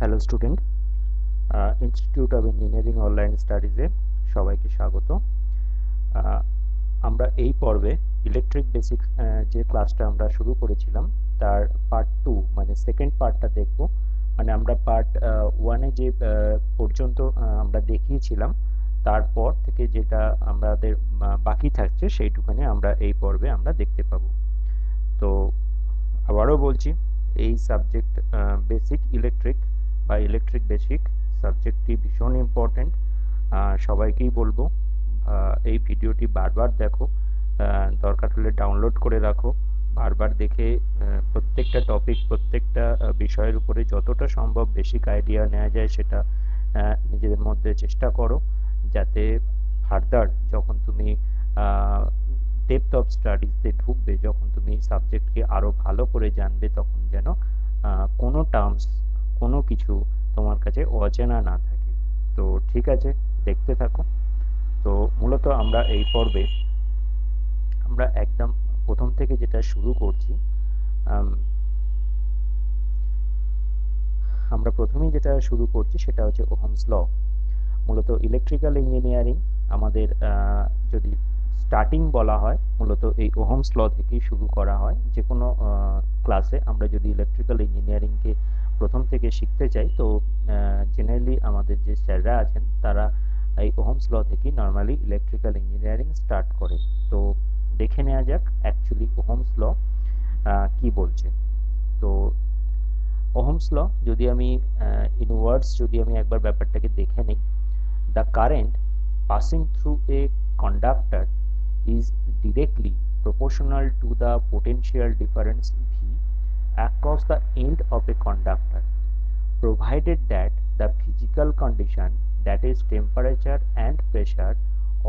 Hello student, institute of engineering online স্টাডিজে সবাইকে স্বাগত। আহ, আমরা এই পর্বে ইলেকট্রিক বেসিক যে ক্লাসটা আমরা শুরু করেছিলাম তার পার্ট 2 মানে সেকেন্ড পার্টটা দেখব। মানে আমরা পার্ট 1-এ যে পর্যন্ত আমরা দেখিয়েছিলাম, তারপর থেকে যেটা আমাদের বাকি থাকছে সেইটুখানি আমরা এই পর্বে আমরা দেখতে পাবো। তো আবারও বলছি, এই সাবজেক্ট বেসিক ইলেকট্রিক বা ইলেকট্রিক বেসিক সাবজেক্টটি ভীষণ ইম্পর্ট্যান্ট। সবাইকেই বলবো এই ভিডিওটি বারবার দেখো, দরকার হলে ডাউনলোড করে রাখো, বারবার দেখে প্রত্যেকটা টপিক প্রত্যেকটা বিষয়ের উপরে যতটা সম্ভব বেসিক আইডিয়া নেওয়া যায় সেটা নিজেদের মধ্যে চেষ্টা করো, যাতে ফার্দার যখন তুমি ডেপথ অফ স্টাডিজে ঢুকবে, যখন তুমি সাবজেক্টকে আরো ভালো করে জানবে, তখন যেন কোনো টার্মস কোনো কিছু তোমার কাছে অচেনা না থাকে। তো ঠিক আছে, দেখতে থাকো। তো মূলত আমরা এই পর্বে আমরা একদম প্রথম থেকে যেটা শুরু করছি, আমরা প্রথমেই যেটা শুরু করছি সেটা হচ্ছে ওহমস ল। মূলত ইলেকট্রিক্যাল ইঞ্জিনিয়ারিং আমাদের যদি স্টার্টিং বলা হয়, মূলত এই ওহমস ল থেকেই শুরু করা হয়। যে কোনো ক্লাসে আমরা যদি ইলেকট্রিক্যাল ইঞ্জিনিয়ারিংকে প্রথম থেকে শিখতে চাই, তো জেনারেলি আমাদের যে স্যাররা আছেন তারা এই ওহমস ল থেকেই নর্মালি ইলেকট্রিক্যাল ইঞ্জিনিয়ারিং স্টার্ট করে। তো দেখে নেওয়া যাক অ্যাকচুয়ালি ওহমস ল কি বলছে। তো ওহমস ল যদি আমি ইন ওয়ার্ডস যদি আমি একবার ব্যাপারটাকে দেখে নিই, the current passing through a conductor is directly proportional to the potential difference V across the end of a conductor, provided that the physical condition, that is temperature and pressure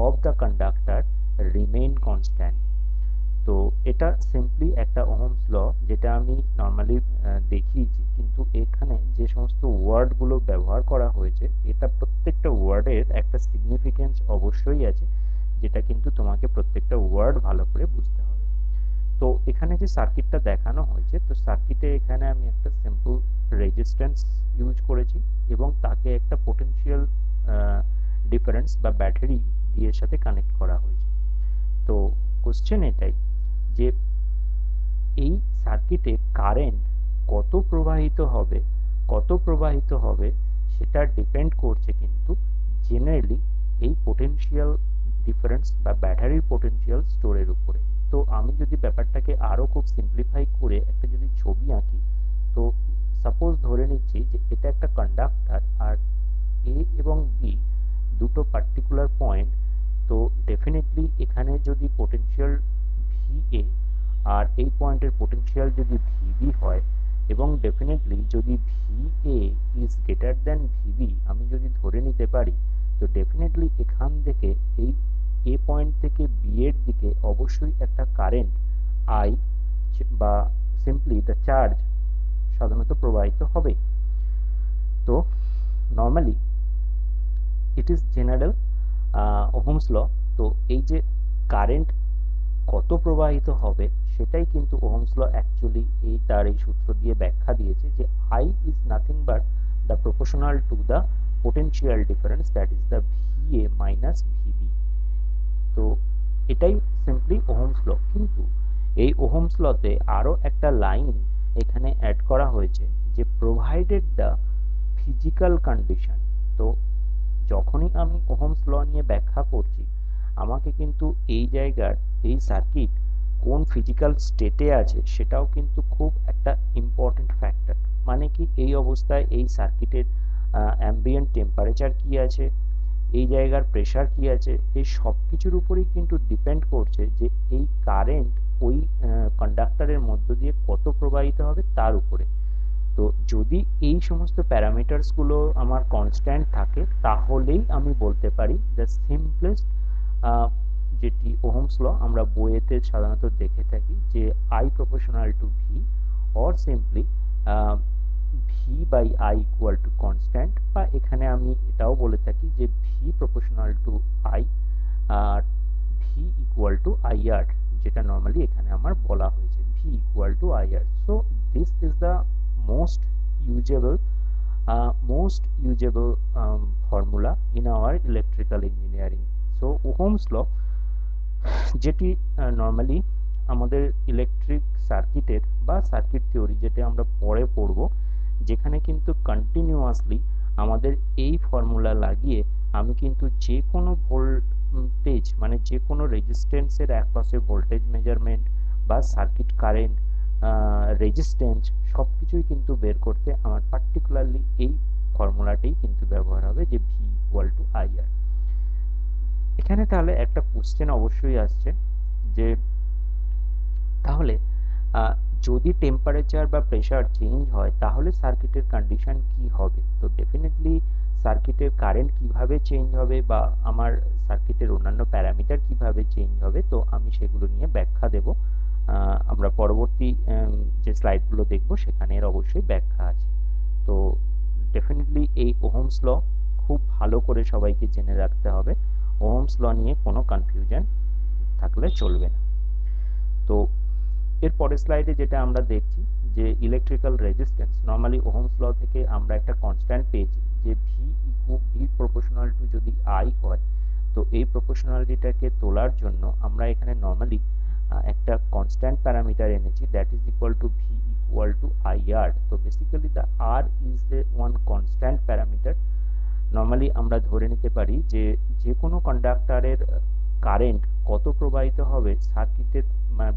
of the conductor, remain constant. তো এটা simply একটা Ohm's law, যেটা আমি normally দেখিয়েছি, কিন্তু এখানে যে সমস্ত ওয়ার্ডগুলো ব্যবহার করা হয়েছে, এটা প্রত্যেকটা ওয়ার্ডের একটা সিগনিফিকেন্স অবশ্যই আছে, যেটা কিন্তু তোমাকে প্রত্যেকটা ওয়ার্ড ভালো করে বুঝতে হবে। তো এখানে যে সার্কিটটা দেখানো হয়েছে, তো সার্কিটে এখানে আমি একটা সিম্পল রেজিস্ট্যান্স ইউজ করেছি এবং তাকে একটা পোটেনশিয়াল ডিফারেন্স বা ব্যাটারি দিয়ে সাথে কানেক্ট করা হয়েছে। তো কোশ্চেন এটাই যে এই সার্কিটে কারেন্ট কত প্রবাহিত হবে সেটা ডিপেন্ড করছে কিন্তু জেনারেলি এই পোটেনশিয়াল ডিফারেন্স বা ব্যাটারির পোটেনশিয়াল স্টোরের উপরে। তো আমি যদি ব্যাপারটাকে আরো খুব সিম্পলিফাই করে একটা যদি ছবি আঁকি, তো সাপোজ ধরে নিচ্ছি যে এটা একটা কন্ডাক্টর, আর এ এবং বি দুটো পার্টিকুলার পয়েন্ট। তো ডেফিনেটলি এখানে যদি পোটেনশিয়াল ভিএ আর এই পয়েন্টের পোটেনশিয়াল যদি ভিবি হয়, এবং ডেফিনেটলি যদি VA is greater than VB আমি যদি ধরে নিতে পারি, তো ডেফিনেটলি এখান থেকে এই এ পয়েন্ট থেকে বি এর দিকে অবশ্যই একটা কারেন্ট আই বা সিম্পলি দ্য চার্জ সাধারণত প্রবাহিত হবে। তো normally it is general Ohm's law. তো এই যে কারেন্ট কত প্রবাহিত হবে সেটাই কিন্তু ওহমস ল অ্যাকচুয়ালি তার এই সূত্র দিয়ে ব্যাখ্যা দিয়েছে, যে I is nothing but the proportional to the potential difference, that is the VA minus VB. তো এটাই সিম্পলি ওহমস ল। কিন্তু এই ওহমস লতে আরো একটা লাইন এখানে অ্যাড করা হয়েছে, যে প্রোভাইডেড দ্য ফিজিক্যাল কন্ডিশন। তো যখনই আমি ওহমস ল নিয়ে ব্যাখ্যা করছি, আমাকে কিন্তু এই জায়গার এই সার্কিট কোন ফিজিক্যাল স্টেটে আছে সেটাও কিন্তু খুব একটা ইম্পর্টেন্ট ফ্যাক্টর। মানে কি, এই অবস্থায় এই সার্কিটের অ্যাম্বিয়েন্ট টেম্পারেচার কি আছে, এই জায়গার প্রেসার কি আছে, এই সব কিছুর উপরেই কিন্তু ডিপেন্ড করছে যে এই কারেন্ট ওই কন্ডাক্টরের মধ্য দিয়ে কত প্রবাহিত হবে তার উপরে। তো যদি এই সমস্ত প্যারামিটারস গুলো আমার কনস্ট্যান্ট থাকে, তাহলেই আমি বলতে পারি দ্য সিম্পলেস্ট যেটি ওহমস ল আমরা বইয়েতে সাধারণত দেখে থাকি, যে I proportional to V, or simply V by I equal to constant, বা এখানে আমি এটাও বলে থাকি যে ভি প্রপোর্শনাল টু আই আর V equal to I R, যেটা নর্মালি এখানে আমার বলা হয়েছে V equal to I R. So this is the most usable most usable formula in our electrical engineering. So Ohm's law যেটি normally আমাদের electric সার্কিটের বা সার্কিট থিওরি যেটা আমরা পরে পড়ব, যেখানে কিন্তু কন্টিনিউয়াসলি আমাদের এই ফর্মুলা লাগিয়ে আমি কিন্তু যে কোনো ভোল্টেজ মানে যে কোনো রেজিস্ট্যান্সের অ্যাক্রসে ভোল্টেজ মেজারমেন্ট বা সার্কিট কারেন্ট রেজিস্ট্যান্স সব কিছুই কিন্তু বের করতে আমার পার্টিকুলারলি এই ফর্মুলাটাই কিন্তু ব্যবহার হবে, যে ভি ইকুয়াল টু আইআর। এখানে তাহলে একটা কোশ্চেন অবশ্যই আসছে যে তাহলে যদি টেম্পারেচার বা প্রেসার চেঞ্জ হয় তাহলে সার্কিটের কন্ডিশন কি হবে? তো ডেফিনেটলি সার্কিটের কারেন্ট কিভাবে চেঞ্জ হবে বা আমার সার্কিটের অন্যান্য প্যারামিটার কিভাবে চেঞ্জ হবে, তো আমি সেগুলো নিয়ে ব্যাখ্যা দেব। আমরা পরবর্তী যে স্লাইডগুলো দেখব সেখানে এর অবশ্যই ব্যাখ্যা আছে। তো ডেফিনেটলি এই ওহমস ল খুব ভালো করে সবাইকে জেনে রাখতে হবে। ওহমস ল নিয়ে কোনো কনফিউশন থাকলে চলবে না। তো এর পরের স্লাইডে যেটা আমরা দেখছি যে electrical resistance, normally Ohm's law থেকে আমরা একটা কনস্ট্যান্ট পেয়েছি যে ভি প্রপোর্শনাল টু যদি আই হয়, তো এই প্রপোর্শনালিটিটাকে তোলার জন্য আমরা এখানে নর্মালি একটা কনস্ট্যান্ট প্যারামিটার এনেছি, that is equal to V equal to IR. তো basically the R is the one constant parameter. Normally আমরা ধরে নিতে পারি যে যে কোনো কন্ডাক্টরের কারেন্ট কত প্রবাহিত হবে সার্কিটের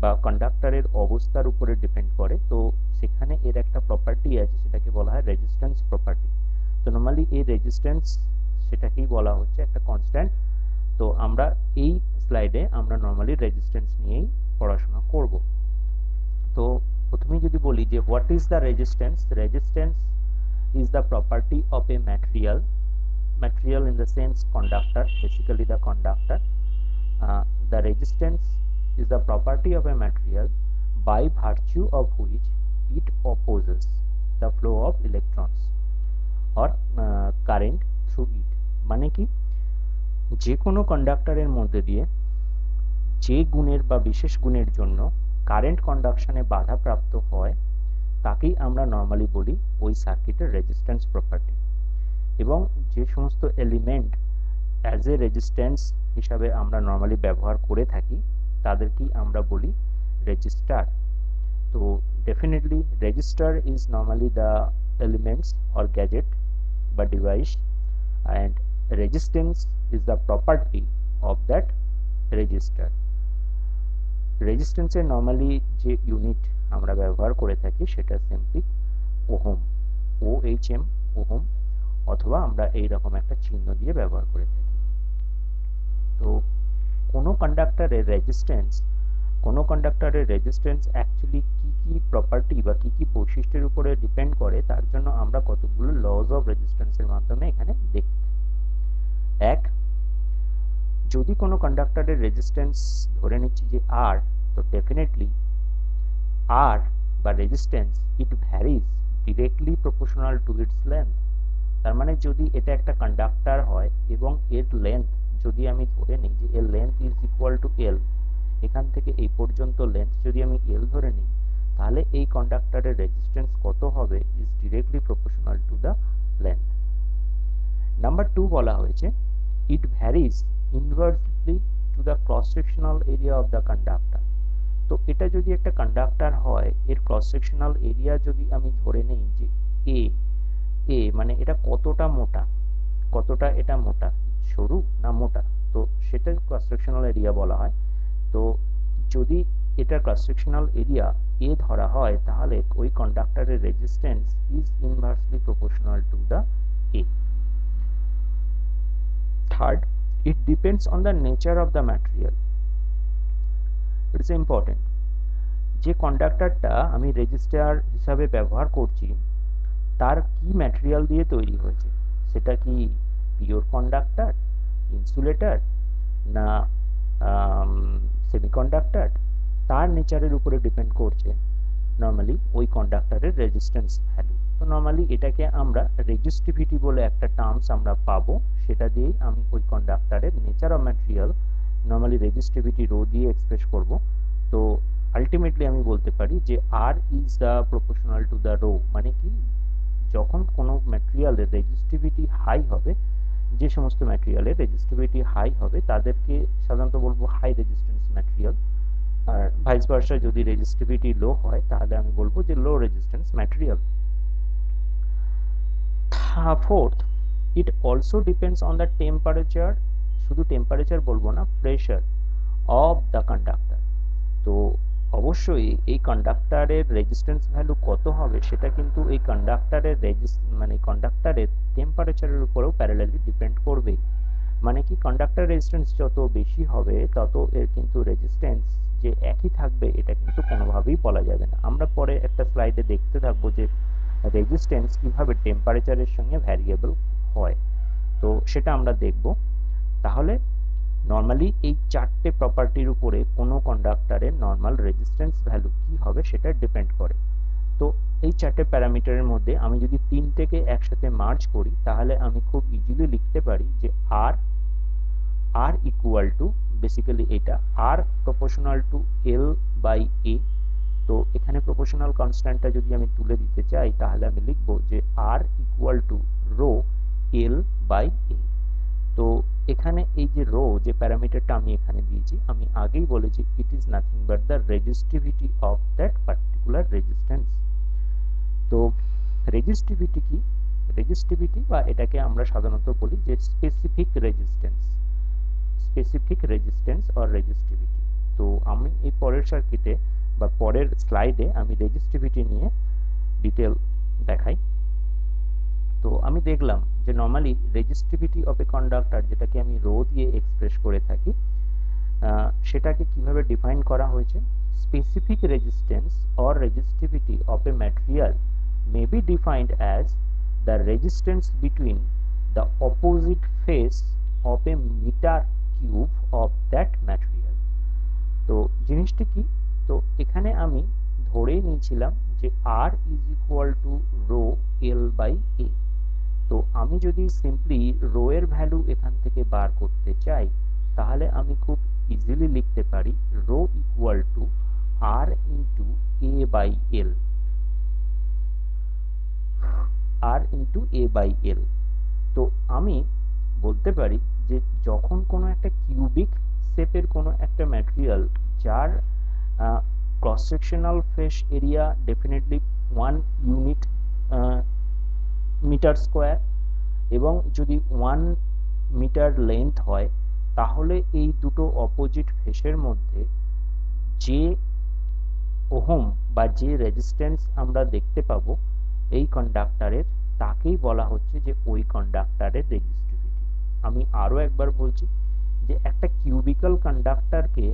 বা কন্ডাক্টরের অবস্থার উপরে ডিপেন্ড করে। তো সেখানে এর একটা প্রপার্টি আছে, সেটাকে বলা হয় রেজিস্ট্যান্স প্রপার্টি। তো নর্মালি এই রেজিস্ট্যান্স সেটাকেই বলা হচ্ছে একটা কনস্ট্যান্ট। তো আমরা এই স্লাইডে আমরা নর্মালি রেজিস্ট্যান্স নিয়েই পড়াশোনা করব। তো প্রথমেই যদি বলি যে what is the resistance, resistance is the property of A material in the sense conductor, basically the conductor. The resistance is the property of a material by virtue of which it opposes the flow of electrons or current through it. মানে কি, যে কোনো কন্ডাক্টরের মধ্যে দিয়ে যে গুণের বা বিশেষ গুণের জন্য কারেন্ট কন্ডাকশনে বাধাপ্রাপ্ত হয় তাকেই আমরা নর্মালি বলি ওই সার্কিটের রেজিস্ট্যান্স প্রপার্টি। এবং যে সমস্ত এলিমেন্ট অ্যাজ এ রেজিস্ট্যান্স হিসাবে আমরা নর্মালি ব্যবহার করে থাকি তাদেরকেই আমরা বলি রেজিস্টার। তো definitely resistor is normally the elements or gadget বা device, and resistance is the property of that resistor. রেজিস্ট্যান্সের নর্মালি যে ইউনিট আমরা ব্যবহার করে থাকি সেটা সিম্পলি ওহম, OHM, ওহম, অথবা আমরা এই রকম একটা চিহ্ন দিয়ে ব্যবহার করে থাকি। তো কোনো কন্ডাক্টরের রেজিস্ট্যান্স অ্যাকচুয়ালি কি প্রপার্টি বা কি বৈশিষ্ট্যের উপরে ডিপেন্ড করে তার জন্য আমরা কতগুলো লজ অফ রেজিস্ট্যান্সের মাধ্যমে এখানে দেখতে। এক, যদি কোনো কন্ডাক্টরের রেজিস্ট্যান্স ধরে নিচ্ছি যে আর, তো ডেফিনেটলি আর বা resistance it varies directly proportional to its length. তার মানে যদি এটা একটা কন্ডাক্টর হয় এবং এর লেন্থ যদি আমি ধরে নিই যে এর লেন্থ ইজ ইকুয়াল টু এল, এখান থেকে এই পর্যন্ত লেন্থ যদি আমি এল ধরে নিই, তাহলে এই কন্ডাক্টরের রেজিস্ট্যান্স কত হবে is directly proportional to the length. Number 2 বলা হয়েছে it varies inversely to the cross sectional area of the conductor. তো এটা যদি একটা কন্ডাক্টর হয়, এর ক্রস সেকশনাল এরিয়া যদি আমি ধরে নিই যে এ মানে এটা কতটা মোটা, কতটা এটা মোটা, সরু না মোটা, তো সেটা ক্রস সেকশনাল এরিয়া বলা হয়। তো যদি এটা ক্রস সেকশনাল এরিয়া এ ধরা হয় তাহলে ওই কন্ডাক্টরের resistance is inversely proportional to the A. Third, it depends on the nature of the material. It is important যে কন্ডাক্টরটা আমি রেজিস্টার হিসাবে ব্যবহার করছি তার কি ম্যাটেরিয়াল দিয়ে তৈরি হয়েছে, সেটা কি পিওর কন্ডাক্টর, ইনসুলেটর না সেমিকন্ডাক্টর, তার নেচারের উপরে ডিপেন্ড করছে নর্মালি ওই কন্ডাক্টরের রেজিস্ট্যান্স ভ্যালু। তো নর্মালি এটাকে আমরা রেজিস্টিভিটি বলে একটা টার্মস আমরা পাবো, সেটা দিয়েই আমি ওই কন্ডাক্টরের nature of material normally resistivity rho দিয়ে এক্সপ্রেস করব। তো আলটিমেটলি আমি বলতে পারি যে R is the proportional to the rho, মানে কি যখন কোনো ম্যাটেরিয়ালের রেজিস্টিভিটি হাই হবে, যে সমস্ত ম্যাটেরিয়ালের রেজিস্টিভিটি হাই হবে তাদেরকে সাধারণত বলবো হাই রেজিস্ট্যান্স ম্যাটেরিয়াল, আর ভাইস ভার্সা যদি রেজিস্টিভিটি লো হয় তাহলে আমি বলবো যে low resistance material. Fourth, it also depends on the temperature, শুধু টেম্পারেচার বলবো না, প্রেশার অফ দ্য কন্ডাক্টর। তো অবশ্যই এই কন্ডাক্টরের রেজিস্ট্যান্স ভ্যালু কত হবে সেটা কিন্তু এই কন্ডাক্টরের মানে কন্ডাক্টরের টেম্পারেচারের উপরেও প্যারালালি ডিপেন্ড করবে। মানে কি, কন্ডাক্টর রেজিস্ট্যান্স যত বেশি হবে তত এর কিন্তু রেজিস্ট্যান্স যে একই থাকবে এটা কিন্তু কোনোভাবেই বলা যাবে না। আমরা পরে একটা স্লাইডে দেখতে থাকবো যে রেজিস্ট্যান্স কিভাবে টেম্পারেচারের সঙ্গে ভ্যারিয়েবল হয়, তো সেটা আমরা দেখব। তাহলে নর্মালি এই চারটে প্রপার্টির উপরে কোনো কন্ডাক্টরের নর্মাল রেজিস্ট্যান্স ভ্যালু কি হবে সেটা ডিপেন্ড করে। তো এই চারটে প্যারামিটারের মধ্যে আমি যদি তিনটেকে একসাথে মার্জ করি তাহলে আমি খুব ইজিলি লিখতে পারি যে আর ইকুয়াল টু, বেসিক্যালি এটা আর proportional to L by A. তো এখানে প্রপোর্শনাল কনস্ট্যান্টটা যদি আমি তুলে দিতে চাই তাহলে আমি লিখবো যে R equal to rho L by A. তো এখানে এই যে রো যে প্যারামিটারটা আমি এখানে দিয়েছি, আমি আগেই বলেছি it is nothing but the resistivity of that particular resistance. তো রেজিস্টিভিটি কি? রেজিস্টিভিটি বা এটাকে আমরা সাধারণত বলি যে স্পেসিফিক রেজিস্ট্যান্স অর রেজিস্টিভিটি। তো আমি এই পরের সার্কিটে বা পরের স্লাইডে আমি রেজিস্টিভিটি নিয়ে ডিটেল দেখাই। তো আমি দেখলাম যে normally resistivity of a conductor, যেটাকে আমি রো দিয়ে এক্সপ্রেস করে থাকি, সেটাকে কিভাবে ডিফাইন করা হয়েছে? Specific resistance or resistivity of A material may be defined as the resistance between the opposite face of a meter cube of that material. তো জিনিসটি কি? তো এখানে আমি ধরে নিয়েছিলাম যে R is equal to rho L by A। তো আমি যদি সিম্পলি রো এর ভ্যালু এখান থেকে বার করতে চাই তাহলে আমি খুব ইজিলি লিখতে পারি rho equal to R into A by L, R into A by L. তো আমি বলতে পারি যে যখন কোনো একটা কিউবিক শেপের কোনো একটা ম্যাটেরিয়াল যার cross sectional face area definitely 1 unit metre square এবং যদি 1 মিটার লেন্থ হয়, তাহলে এই দুটো অপোজিট ফেসের মধ্যে যে ওহম বা যে রেজিস্ট্যান্স আমরা দেখতে পাবো এই কন্ডাক্টরের, তাকেই বলা হচ্ছে যে ওই কন্ডাক্টরের রেজিস্টিভিটি। আমি আরো একবার বলছি যে একটা কিউবিক্যাল কন্ডাক্টরকে,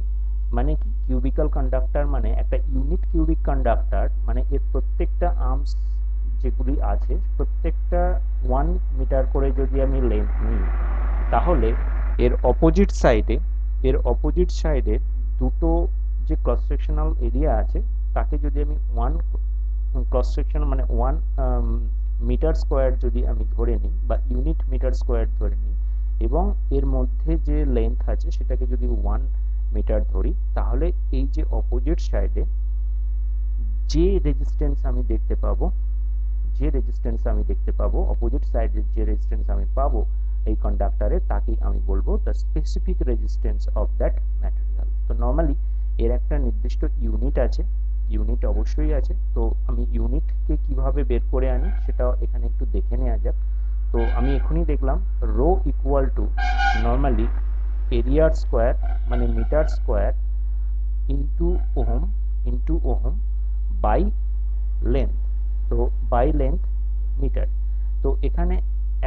মানে কি, কিউবিক্যাল কন্ডাক্টর মানে একটা ইউনিট কিউবিক কন্ডাক্টর, মানে এর প্রত্যেকটা আর্মস যেগুলি আছে প্রত্যেকটা 1 মিটার করে যদি আমি লেন্থ নিই, তাহলে এর অপোজিট সাইডে দুটো যে ক্রস সেকশনাল এরিয়া আছে তাকে যদি আমি 1 ক্রস সেকশন মানে 1 মিটার স্কোয়ার যদি আমি ধরে নিই বা ইউনিট মিটার স্কোয়ার ধরে নিই এবং এর মধ্যে যে লেন্থ আছে সেটাকে যদি 1 মিটার ধরি, তাহলে এই যে অপোজিট সাইডে যে রেজিস্ট্যান্স আমি দেখতে পাবো অপোজিট সাইডে যে রেজিস্ট্যান্স আমি পাবো এই কন্ডাক্টরে, তাকেই আমি বলবো the specific resistance of that material. তো নর্মালি এর একটা নির্দিষ্ট ইউনিট অবশ্যই আছে। তো আমি ইউনিটকে কিভাবে বের করে আনি সেটা এখানে একটু দেখে নেওয়া যাক। তো আমি এখনই দেখলাম রো ইকুয়াল টু নর্মালি এরিয়ার স্কোয়ার মানে metre square into ohm by length. তো বাই লেন্থ মিটার। তো এখানে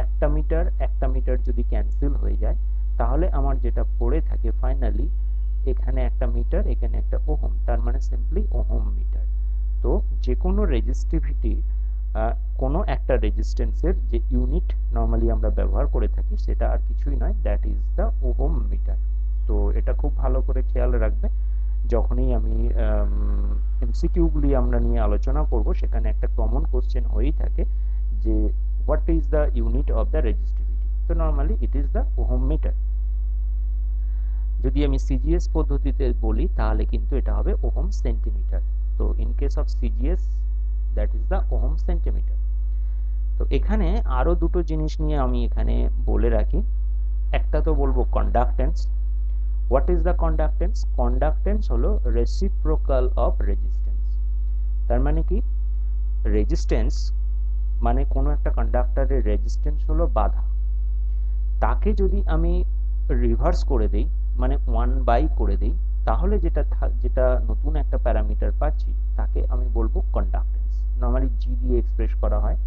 একটা মিটার যদি ক্যান্সেল হয়ে যায় তাহলে আমার যেটা পড়ে থাকে ফাইনালি, এখানে একটা মিটার এখানে একটা ওহম, তার মানে সিম্পলি ওহম মিটার। তো যে কোনো রেজিস্টিভিটি, কোনো একটা রেজিস্ট্যান্সের যে ইউনিট নর্মালি আমরা ব্যবহার করে থাকি সেটা আর কিছুই নয়, that is the ohm metre. তো এটা খুব ভালো করে খেয়াল রাখবে, যখনই আমি এমসিকিউগুলি আমরা নিয়ে আলোচনা করব সেখানে একটা কমন কোশ্চেন হয়েই থাকে যে what is the unit of the resistivity. তো normally it is the ohm metre. যদি আমি সিজিএস পদ্ধতিতে বলি তাহলে কিন্তু এটা হবে ওহম সেন্টিমিটার। তো in case of CGS that is the ohm centimetre. তো এখানে আরো দুটো জিনিস নিয়ে আমি এখানে বলে রাখি। একটা তো বলবো conductance. What is the conductance? Conductance হলো রেসিপ্রোকাল অফ রেজিস্ট্যান্স। তার মানে কি, রেজিস্ট্যান্স মানে কোনো একটা কন্ডাক্টরের রেজিস্ট্যান্স হলো বাধা, তাকে যদি আমি রিভার্স করে দেই, মানে 1 বাই করে দেই, তাহলে যেটা নতুন একটা প্যারামিটার পাচ্ছি তাকে আমি বলবো কন্ডাক্টেন্স। নর্মালি জি দিয়ে এক্সপ্রেস করা হয়।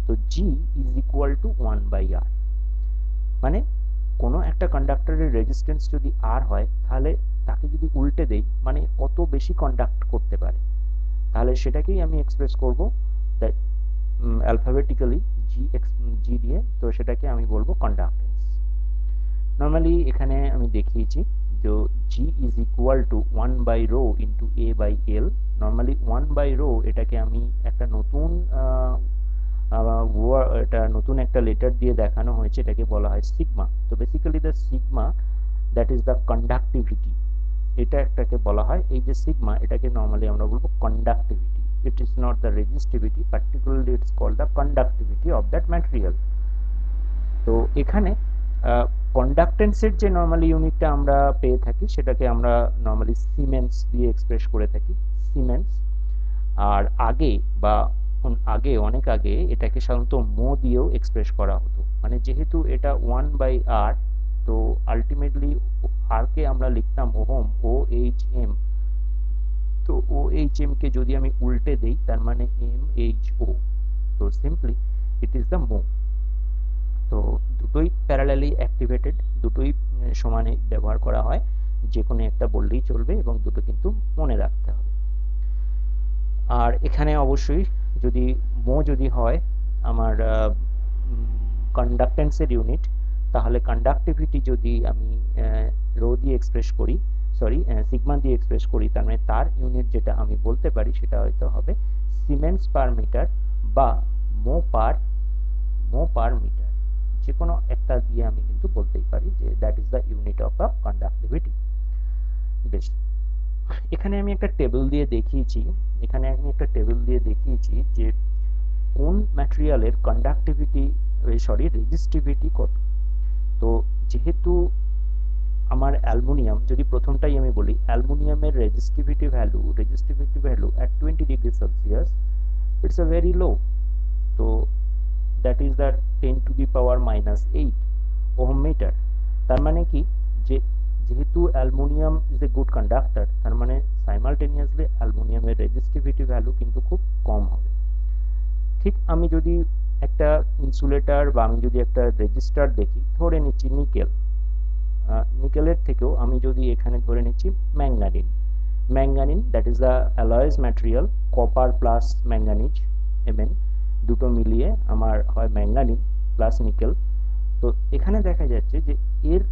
তো জি ইজ ইকুয়াল টু 1/r। মানে কোনো একটা কন্ডাক্টরের রেজিস্ট্যান্স যদি আর হয়, তাহলে তাকে যদি উল্টে দেই, মানে কত বেশি কন্ডাক্ট করতে পারে, তাহলে সেটাকেই আমি এক্সপ্রেস করব দ্যাট অ্যালফাবেটিক্যালি জি দিয়ে। তো সেটাকে আমি বলবো কন্ডাক্টেন্স। নর্মালি এখানে আমি দেখিয়েছি যে G is equal to 1/ρ into a/l। Normally 1/ρ এটাকে আমি একটা নতুন এটা নতুন একটা লেটার দিয়ে দেখানো হয়েছে, এটাকে বলা হয় সিগমা। তো basically the sigma that is the conductivity, এটা একটাকে বলা হয়। এই যে সিগমা, এটাকে নর্মালি আমরা বলবো conductivity. It is not the resistivity, particularly it's called the conductivity of that material. তো এখানে কন্ডাক্টেন্সের যে নর্মালি ইউনিটটা আমরা পেয়ে থাকি, সেটাকে আমরা নর্মালি সিমেন্স দিয়ে এক্সপ্রেস করে থাকি, সিমেন্স। আর আগে বা অনেক আগে এটাকে সাধারণত মো দিয়েও এক্সপ্রেস করা হতো। মানে যেহেতু এটা 1/r, তো আলটিমেটলি আর কে আমরা লিখতাম ওহম, OHM। তো OHM কে যদি আমি উল্টে দেই, তার মানে MHO। তো সিম্পলি ইট ইজ দ্য মো। তো দুটোই প্যারালালি অ্যাক্টিভেটেড, দুটোই সমানে ব্যবহার করা হয়, যে কোনো একটা বললেই চলবে, এবং দুটো কিন্তু মনে রাখতে হবে। আর এখানে অবশ্যই যদি মো যদি হয় আমার কন্ডাক্টেন্সের ইউনিট, তাহলে কন্ডাক্টিভিটি যদি আমি রো দিয়ে এক্সপ্রেস করি, সরি সিগমা দিয়ে এক্সপ্রেস করি, তার মানে তার ইউনিট যেটা আমি বলতে পারি সেটা হয়তো হবে সিমেন্স পার মিটার বা মো পার মিটার। যে কোনো একটা দিয়ে আমি কিন্তু বলতেই পারি যে that is the unit of a conductivity. বেশ, এখানে আমি একটা টেবিল দিয়ে দেখিয়েছি যে কোন ম্যাটেরিয়ালের কন্ডাক্টিভিটি রেজিস্টিভিটি কত। তো যেহেতু আমার অ্যালুমিনিয়াম, যদি প্রথমটাই আমি বলি, অ্যালুমিনিয়ামের resistivity value at 20 degree Celsius it's a very low. তো that is the 10 to the power -8 ohm metre. তার মানে কি, যে যেহেতু aluminium is a good conductor, তার মানে সাইমালটেনিয়াসলি অ্যালুমিনিয়ামের রেজিস্টিভিটি ভ্যালু কিন্তু খুব কম হবে। ঠিক আমি যদি একটা ইনসুলেটর বা আমি যদি একটা রেজিস্টার দেখি, ধরে নিচ্ছি নিকেলের থেকেও আমি যদি এখানে ধরে নিচ্ছি manganin, that is the alloys material, copper plus manganese, Mn, দুটো মিলিয়ে আমার হয় ম্যাঙ্গানিন প্লাস নিকেল। তো এখানে দেখা যাচ্ছে যে এর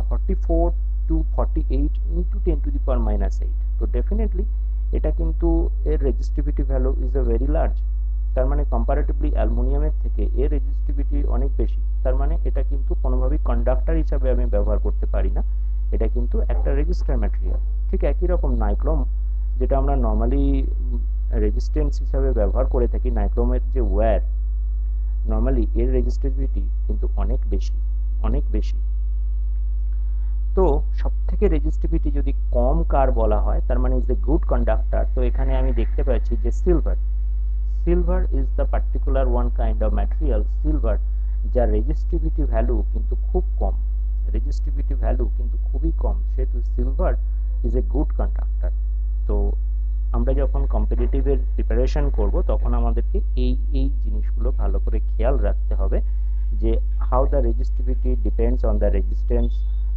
44 to 48 into 10 to the power -8। তো ডেফিনেটলি এটা কিন্তু এর resistivity value is a very large. তার মানে কম্পারেটিভলি অ্যালুমিনিয়ামের থেকে এর রেজিস্টিভিটি অনেক বেশি। তার মানে এটা কিন্তু কোনোভাবেই কন্ডাক্টর হিসাবে আমি ব্যবহার করতে পারি না, এটা কিন্তু একটা রেজিস্টার ম্যাটেরিয়াল। ঠিক একই রকম নাইক্রোম, যেটা আমরা নর্মালি রেজিস্ট্যান্স হিসাবে ব্যবহার করে থাকি, নাইক্রোমের যে ওয়্যার, নর্মালি এর রেজিস্টিভিটি কিন্তু অনেক বেশি। তো সবথেকে রেজিস্টিভিটি যদি কম কার বলা হয়, তার মানে ইজ এ গুড কন্ডাক্টর। তো এখানে আমি দেখতে পাচ্ছি যে silver is the particular one kind of material, silver, যার রেজিস্টিভিটি ভ্যালু কিন্তু খুবই কম, সেহেতু silver is a good conductor. তো আমরা যখন কম্পিটিটিভের প্রিপারেশন করব, তখন আমাদেরকে এই জিনিসগুলো ভালো করে খেয়াল রাখতে হবে, যে how the resistivity depends on the resistance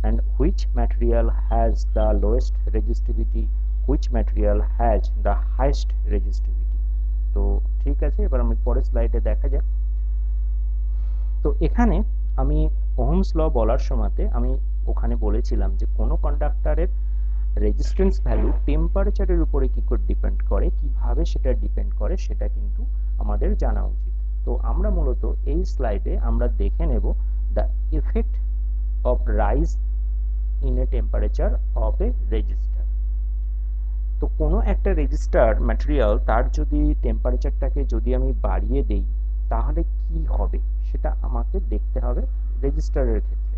and which material has the lowest resistivity, which material has the highest resistivity। তো ঠিক আছে, এবার আমি পরের স্লাইডে দেখা যাক। তো এখানে আমি ওহমস ল বলার সময়তে আমি ওখানে বলেছিলাম যে কোনো কন্ডাক্টরের রেজিস্ট্যান্স ভ্যালু টেম্পারেচারের উপরে কি করে ডিপেন্ড করে, কিভাবে সেটা ডিপেন্ড করে, সেটা কিন্তু আমাদের জানা উচিত। তো আমরা মূলত এই স্লাইডে আমরা দেখে নেব the effect of rise in a temperature of a resistor। তো কোনো একটা রেজিস্টার ম্যাটেরিয়াল, তার যদি টেম্পারেচারটাকে যদি আমি বাড়িয়ে দেই, তাহলে কি হবে সেটা আমাকে দেখতে হবে রেজিস্টারের ক্ষেত্রে।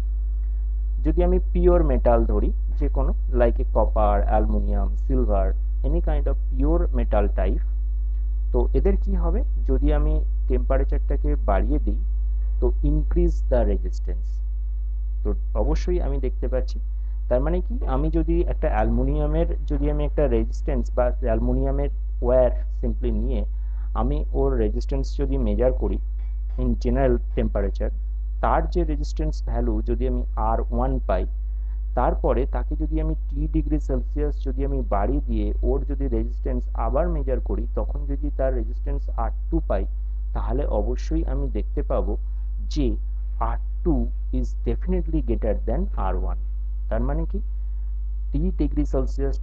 যদি আমি পিওর মেটাল ধরি, যে কোনো like a copper, aluminium, silver, any kind of pure metal type, তো এদের কি হবে যদি আমি টেম্পারেচারটাকে বাড়িয়ে দিই, তো ইনক্রিজ দ্য রেজিস্ট্যান্স। তো অবশ্যই আমি দেখতে পাচ্ছি, তার মানে কি আমি যদি একটা অ্যালুমিনিয়ামের যদি আমি একটা রেজিস্ট্যান্স বা অ্যালুমিনিয়ামের ওয়্যার সিম্পলি নিয়ে আমি ওর রেজিস্ট্যান্স যদি মেজার করি ইন জেনারেল টেম্পারেচার, তার যে রেজিস্ট্যান্স ভ্যালু যদি আমি R1 পাই, তারপরে তাকে যদি আমি T°C যদি আমি বাড়িয়ে দিয়ে ওর যদি রেজিস্ট্যান্স আবার মেজার করি, তখন যদি তার রেজিস্ট্যান্স R2 পাই, তাহলে অবশ্যই আমি দেখতে পাবো যে R2 is definitely greater than R1। তার মানে কি T°C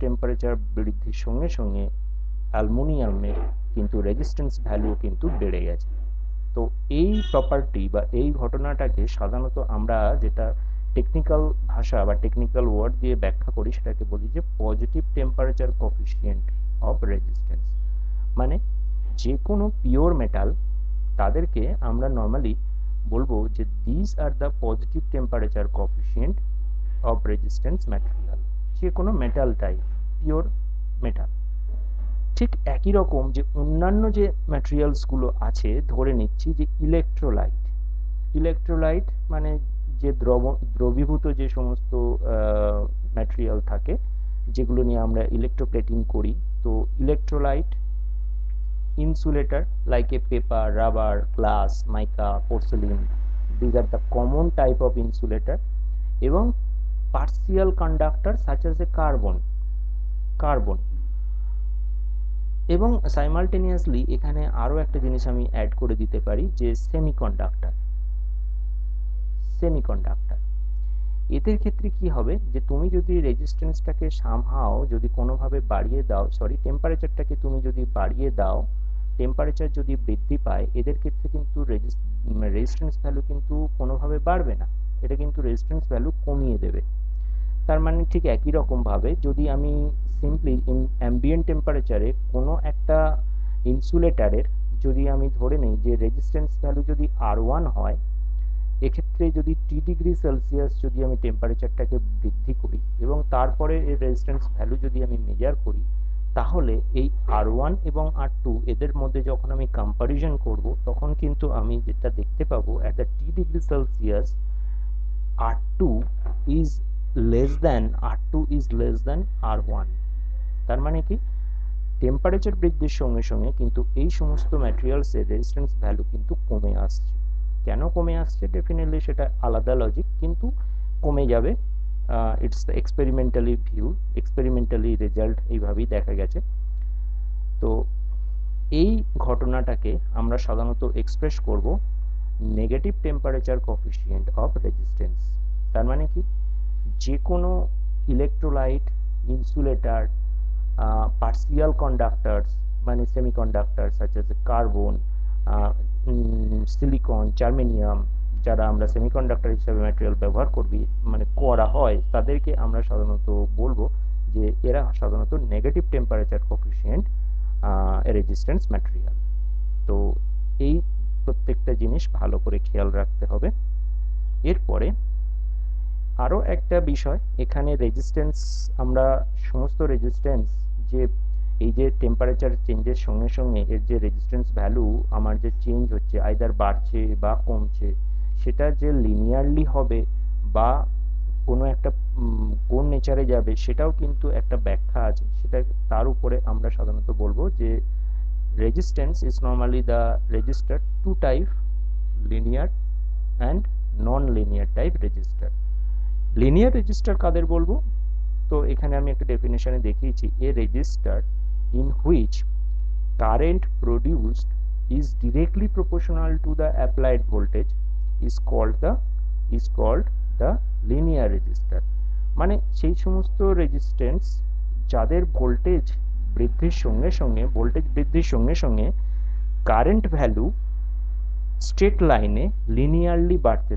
টেম্পারেচার বৃদ্ধির সঙ্গে সঙ্গে অ্যালুমিনিয়ামের কিন্তু রেজিস্ট্যান্স ভ্যালু কিন্তু বেড়ে গেছে। তো এই প্রপার্টি বা এই ঘটনাটাকে সাধারণত আমরা যেটা টেকনিক্যাল ভাষা বা টেকনিক্যাল ওয়ার্ড দিয়ে ব্যাখ্যা করি, সেটাকে বলি যে positive temperature coefficient of resistance. মানে যে কোনো পিওর মেটাল তাদেরকে আমরা নর্মালি বলবো যে this are the positive temperature coefficient of resistance material, যে কোনো মেটাল টাইপ পিওর মেটাল। ঠিক একই রকম যে অন্যান্য যে ম্যাটেরিয়ালসগুলো আছে, ধরে নিচ্ছি যে ইলেকট্রোলাইট, ইলেকট্রোলাইট মানে যে দ্রবীভূত যে সমস্ত ম্যাটেরিয়াল থাকে যেগুলো নিয়ে আমরা ইলেকট্রোপ্লেটিং করি, তো electrolyte, insulator like a paper, rubber, glass, mica, porcelain, these are the common type of insulator, এবং partial conductor such as a carbon, এবং সাইমালটেনিয়াসলি এখানে আরো একটা জিনিস আমি অ্যাড করে দিতে পারি যে সেমিকন্ডাক্টর। এদের ক্ষেত্রে কি হবে যে তুমি যদি রেজিস্ট্যান্সটাকে সামহাও যদি কোনোভাবে বাড়িয়ে দাও, টেম্পারেচারটাকে তুমি যদি বাড়িয়ে দাও, টেম্পারেচার যদি বৃদ্ধি পায়, এদের ক্ষেত্রে কিন্তু রেজিস্ট্যান্স ভ্যালু কিন্তু কোনোভাবে বাড়বে না, এটা কিন্তু রেজিস্ট্যান্স ভ্যালু কমিয়ে দেবে। তার মানে ঠিক একই রকম ভাবে যদি আমি সিম্পলি অ্যাম্বিয়েন্ট টেম্পারেচারে কোনো একটা ইনসুলেটরের যদি আমি ধরে নিই যে রেজিস্ট্যান্স ভ্যালু যদি R1 হয়, এক্ষেত্রে যদি T°C যদি আমি টেম্পারেচারটাকে বৃদ্ধি করি এবং তারপরে এর রেজিস্ট্যান্স ভ্যালু যদি আমি মেজার করি, তাহলে এই R1 এবং R2 এদের মধ্যে যখন আমি কম্পারিজন করব, তখন কিন্তু আমি যেটা দেখতে পাবো at the T°C R2 is less than R1। তার মানে কি টেম্পারেচার বৃদ্ধির সঙ্গে সঙ্গে কিন্তু এই সমস্ত ম্যাটেরিয়ালস এর রেজিস্ট্যান্স ভ্যালু কিন্তু কমে আসছে। কেন কমে আসছে ডেফিনেটলি সেটা আলাদা লজিক, কিন্তু কমে যাবে। ইটস দ্য এক্সপেরিমেন্টালি রেজাল্ট এইভাবেই দেখা গেছে। তো এই ঘটনাটাকে আমরা সাধারণত এক্সপ্রেস করব negative temperature coefficient of resistance. তার মানে কি যে কোনো ইলেকট্রোলাইট, ইনসুলেটর, পার্সিয়াল কন্ডাক্টরস মানে semiconductor such as carbon, silicon, germanium, যারা আমরা সেমিকন্ডাক্টর হিসেবে ম্যাটেরিয়াল ব্যবহার করা হয়, তাদেরকে আমরা সাধারণত বলবো যে এরা সাধারণত negative temperature coefficient resistance material. তো এই প্রত্যেকটা জিনিস ভালো করে খেয়াল রাখতে হবে। এরপরে আরো একটা বিষয়, এখানে রেজিস্ট্যান্স, আমরা সমস্ত রেজিস্ট্যান্স যে এই যে টেম্পারেচার চেঞ্জের সঙ্গে সঙ্গে এর যে রেজিস্ট্যান্স ভ্যালু আমার যে চেঞ্জ হচ্ছে, আইদার বাড়ছে বা কমছে, সেটা যে লিনিয়ারলি হবে বা কোনো একটা কোন নেচারে যাবে, সেটাও কিন্তু একটা ব্যাখ্যা আছে। সেটা তার উপরে আমরা সাধারণত বলবো যে resistance is normally the resistor two type, linear and non linear type resistor. Linear resistor কাদের বলবো, তো এখানে আমি একটা ডেফিনেশনে দেখিয়েছি, a resistor in which current produced is directly proportional to the applied voltage is called the linear resistor. মানে সেই সমস্ত রেজিস্ট্যান্স যাদের ভোল্টেজ বৃদ্ধির সঙ্গে সঙ্গে কারেন্ট ভ্যালু স্ট্রেট লাইনে লিনিয়ারলি বাড়তে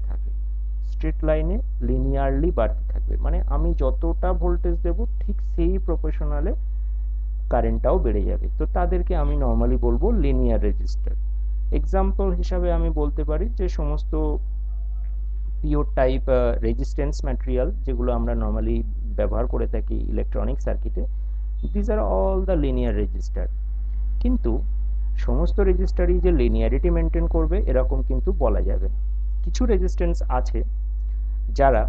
থাকবে, মানে আমি যতটা ভোল্টেজ দেব ঠিক সেই প্রপোর্শনালে কারেন্টটাও বেড়ে যাবে। তো তাদেরকে আমি নর্মালি বলবো লিনিয়ার রেজিস্টার। এক্সাম্পল হিসাবে আমি বলতে পারি যে সমস্ত পিওর টাইপ রেজিস্ট্যান্স ম্যাটেরিয়াল যেগুলো আমরা নর্মালি ব্যবহার করে থাকি ইলেকট্রনিক সার্কিটে, this are all the linear resistor. কিন্তু সমস্ত রেজিস্টারই যে লিনিয়ারিটি মেনটেন করবে এরকম কিন্তু বলা যাবে না। কিছু রেজিস্ট্যান্স আছে যারা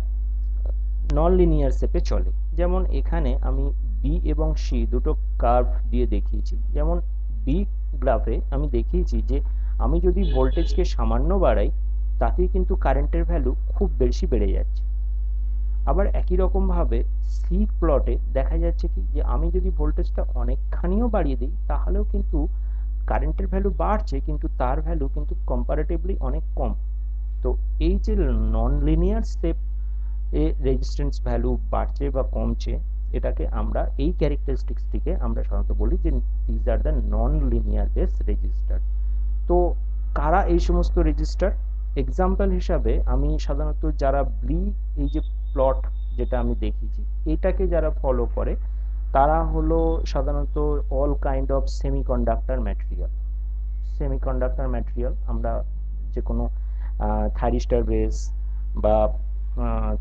নন লিনিয়ার শেপে চলে, যেমন এখানে আমি বি এবং সি দুটো কার্ভ দিয়ে দেখিয়েছি। যেমন বি গ্রাফে আমি দেখিয়েছি যে আমি যদি ভোল্টেজকে সামান্য বাড়াই তাতেই কিন্তু কারেন্টের ভ্যালু খুব বেশি বেড়ে যাচ্ছে। আবার একই রকমভাবে সি প্লটে দেখা যাচ্ছে কি যে আমি যদি ভোল্টেজটা অনেকখানিও বাড়িয়ে দিই তাহলেও কিন্তু কারেন্টের ভ্যালু বাড়ছে, কিন্তু তার ভ্যালু কিন্তু কম্পারেটিভলি অনেক কম। তো এই যে নন লিনিয়ার স্টেপ এ রেজিস্ট্যান্স ভ্যালু বাড়ছে বা কমছে, এটাকে আমরা এই ক্যারেক্টারিস্টিক্সটিকে আমরা সাধারণত বলি যে these are the non linear base register. তো কারা এই সমস্ত রেজিস্টার? এক্সাম্পল হিসাবে আমি সাধারণত যারা এই যে প্লট যেটা আমি দেখিয়েছি এটাকে যারা ফলো করে তারা হলো সাধারণত all kind of semiconductor material. Semiconductor material আমরা যে কোনো থাইরিস্টার বেস বা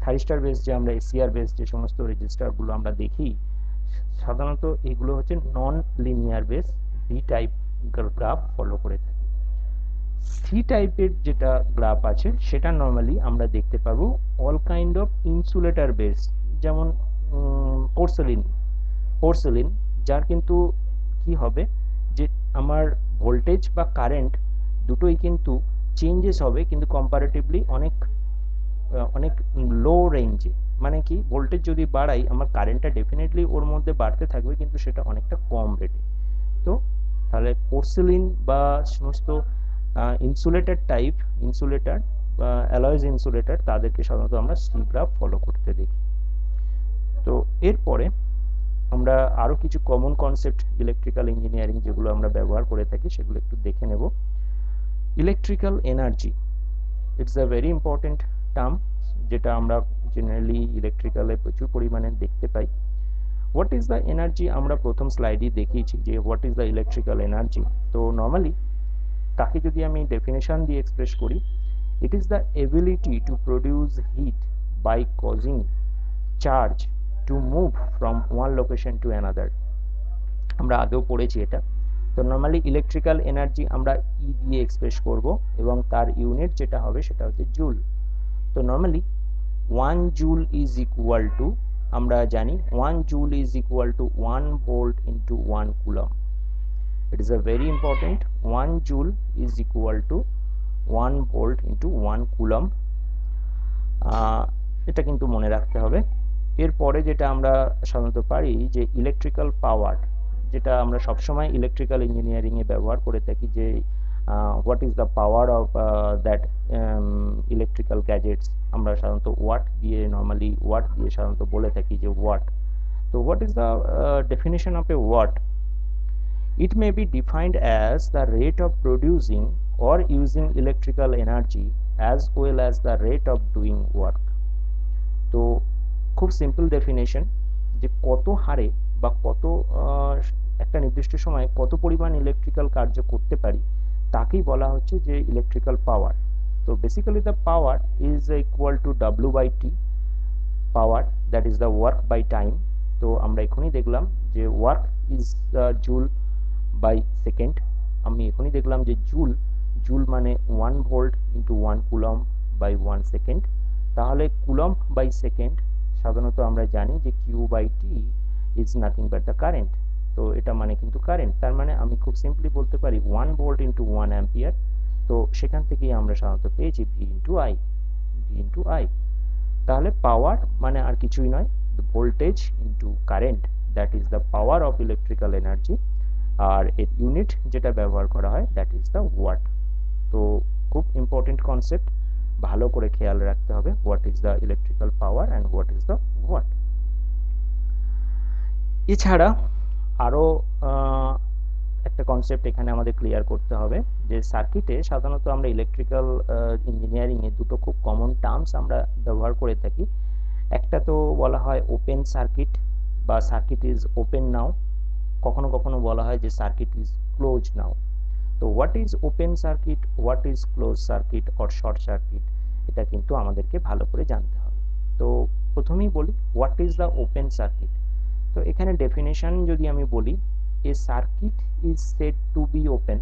থাইরিস্টার বেস যে আমরা এসিআর বেস যে সমস্ত রেজিস্টারগুলো আমরা দেখি সাধারণত এগুলো হচ্ছে non linear base B type graph follow করে থাকি। সি টাইপের যেটা গ্রাফ আছে সেটা নর্মালি আমরা দেখতে পাবো all kind of insulator base, যেমন পোর্সেলিন, যার কিন্তু কি হবে যে আমার ভোল্টেজ বা কারেন্ট দুটোই কিন্তু চেঞ্জেস হবে কিন্তু কম্পারেটিভলি অনেক অনেক লো রেঞ্জে। মানে কি ভোল্টেজ যদি বাড়াই আমার কারেন্টটা ডেফিনেটলি ওর মধ্যে বাড়তে থাকবে কিন্তু সেটা অনেকটা কম রেটে। তো তাহলে পোর্সেলিন বা সমস্ত ইনসুলেটর বা অ্যালয়েজ ইনসুলেটর তাদেরকে সাধারণত আমরা সি গ্রাফ ফলো করতে দেখি। তো এরপরে আমরা আরো কিছু কমন কনসেপ্ট ইলেকট্রিক্যাল ইঞ্জিনিয়ারিং যেগুলো আমরা ব্যবহার করে থাকি সেগুলো একটু দেখে নেব। Electrical energy, it's a very important term যেটা আমরা জেনারেলি ইলেকট্রিক্যালে প্রচুর পরিমাণে দেখতে পাই। হোয়াট ইজ দ্য এনার্জি আমরা প্রথম স্লাইডে দেখিয়েছি যে what is the electrical energy. তো নর্মালি তাকে যদি আমি ডেফিনেশন দিয়ে এক্সপ্রেস করি, it is the ability to produce heat by causing charge to move from one location to another. আমরা আগেও পড়েছি এটা। তো নর্মালি ইলেকট্রিক্যাল এনার্জি আমরা ই দিয়ে এক্সপ্রেস করব এবং তার ইউনিট যেটা হবে সেটা হচ্ছে জুল। তো normally 1 joule is equal two, আমরা জানি 1 joule is equal two 1 volt into 1 coulomb. It is a very important, 1 joule is equal two 1 volt into 1 coulomb. এটা কিন্তু মনে রাখতে হবে। এরপরে যেটা আমরা সাধারণত পারি যে ইলেকট্রিক্যাল পাওয়ার, যেটা আমরা সবসময় ইলেকট্রিক্যাল ইঞ্জিনিয়ারিং এ ব্যবহার করে থাকি যে what is the power of that electrical gadgets. আমরা সাধারণত ওয়াট দিয়ে সাধারণত বলে থাকি যে ওয়াট। তো what is the definition of a watt? It may be defined as the rate of producing or using electrical energy as well as the rate of doing work. তো খুব সিম্পল ডেফিনেশন যে কত হারে বা কত একটা নির্দিষ্ট সময়ে কত পরিমাণ ইলেকট্রিক্যাল কার্য করতে পারি তাকেই বলা হচ্ছে যে ইলেকট্রিক্যাল পাওয়ার। তো basically the power is equal to W by T, power that is the work by time. তো আমরা এখনই দেখলাম যে work is joule by second. আমি এখনই দেখলাম যে জুল মানে 1 volt into 1 coulomb by 1 second. তাহলে কুলম বাই সেকেন্ড সাধারণত আমরা জানি যে Q by T is nothing but the current. তো এটা মানে কিন্তু কারেন্ট, তার মানে আমি খুব সিম্পলি বলতে পারি 1 ভোল্ট ইন্টু 1 অ্যাম্পিয়ার। তো সেখান থেকেই আমরা সাধারণত পেয়েছি ভি ইন্টু আই। তাহলে পাওয়ার মানে আর কিছুই নয়, voltage into current, that is the power of electrical energy. আর এর ইউনিট যেটা ব্যবহার করা হয় দ্যাট ইজ দ্য ওয়াট। তো খুব ইম্পর্টেন্ট কনসেপ্ট, ভালো করে খেয়াল রাখতে হবে what is the electrical power and what is the watt. এছাড়া আরো একটা কনসেপ্ট এখানে আমাদের ক্লিয়ার করতে হবে যে সার্কিটে সাধারণত আমরা ইলেকট্রিক্যাল ইঞ্জিনিয়ারিং এ দুটো খুব কমন টার্মস আমরা ব্যবহার করে থাকি। একটা তো বলা হয় ওপেন সার্কিট বা সার্কিট ইজ ওপেন নাও, কখনো কখনো বলা হয় যে সার্কিট ইজ ক্লোজ নাও। তো what is open circuit, what is close circuit or short circuit, এটা কিন্তু আমাদেরকে ভালো করে জানতে হবে। তো প্রথমেই বলি what is the open circuit. তো এখানে ডেফিনেশন যদি আমি বলি, a circuit is said to be open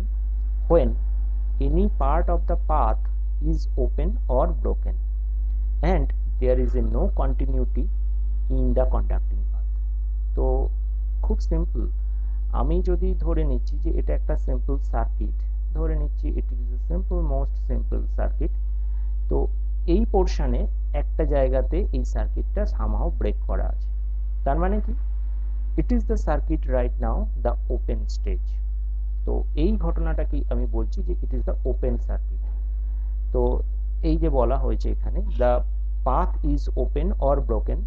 when any part of the path is open or broken and there is a no continuity in the conducting path। তো খুব simple, আমি যদি ধরে নিচ্ছি যে এটা একটা সিম্পল সার্কিট, ধরে নিচ্ছি ইট is a simple most simple circuit, তো এই পোর্শনে একটা জায়গাতে এই সার্কিটটা সামহাও ব্রেক করা আছে, তার মানে কি it is the circuit right now the open stage. তো এই ঘটনাটাকে আমি বলছি যে it is the open circuit. তো এই যে বলা হয়েছে এখানে the path is open or broken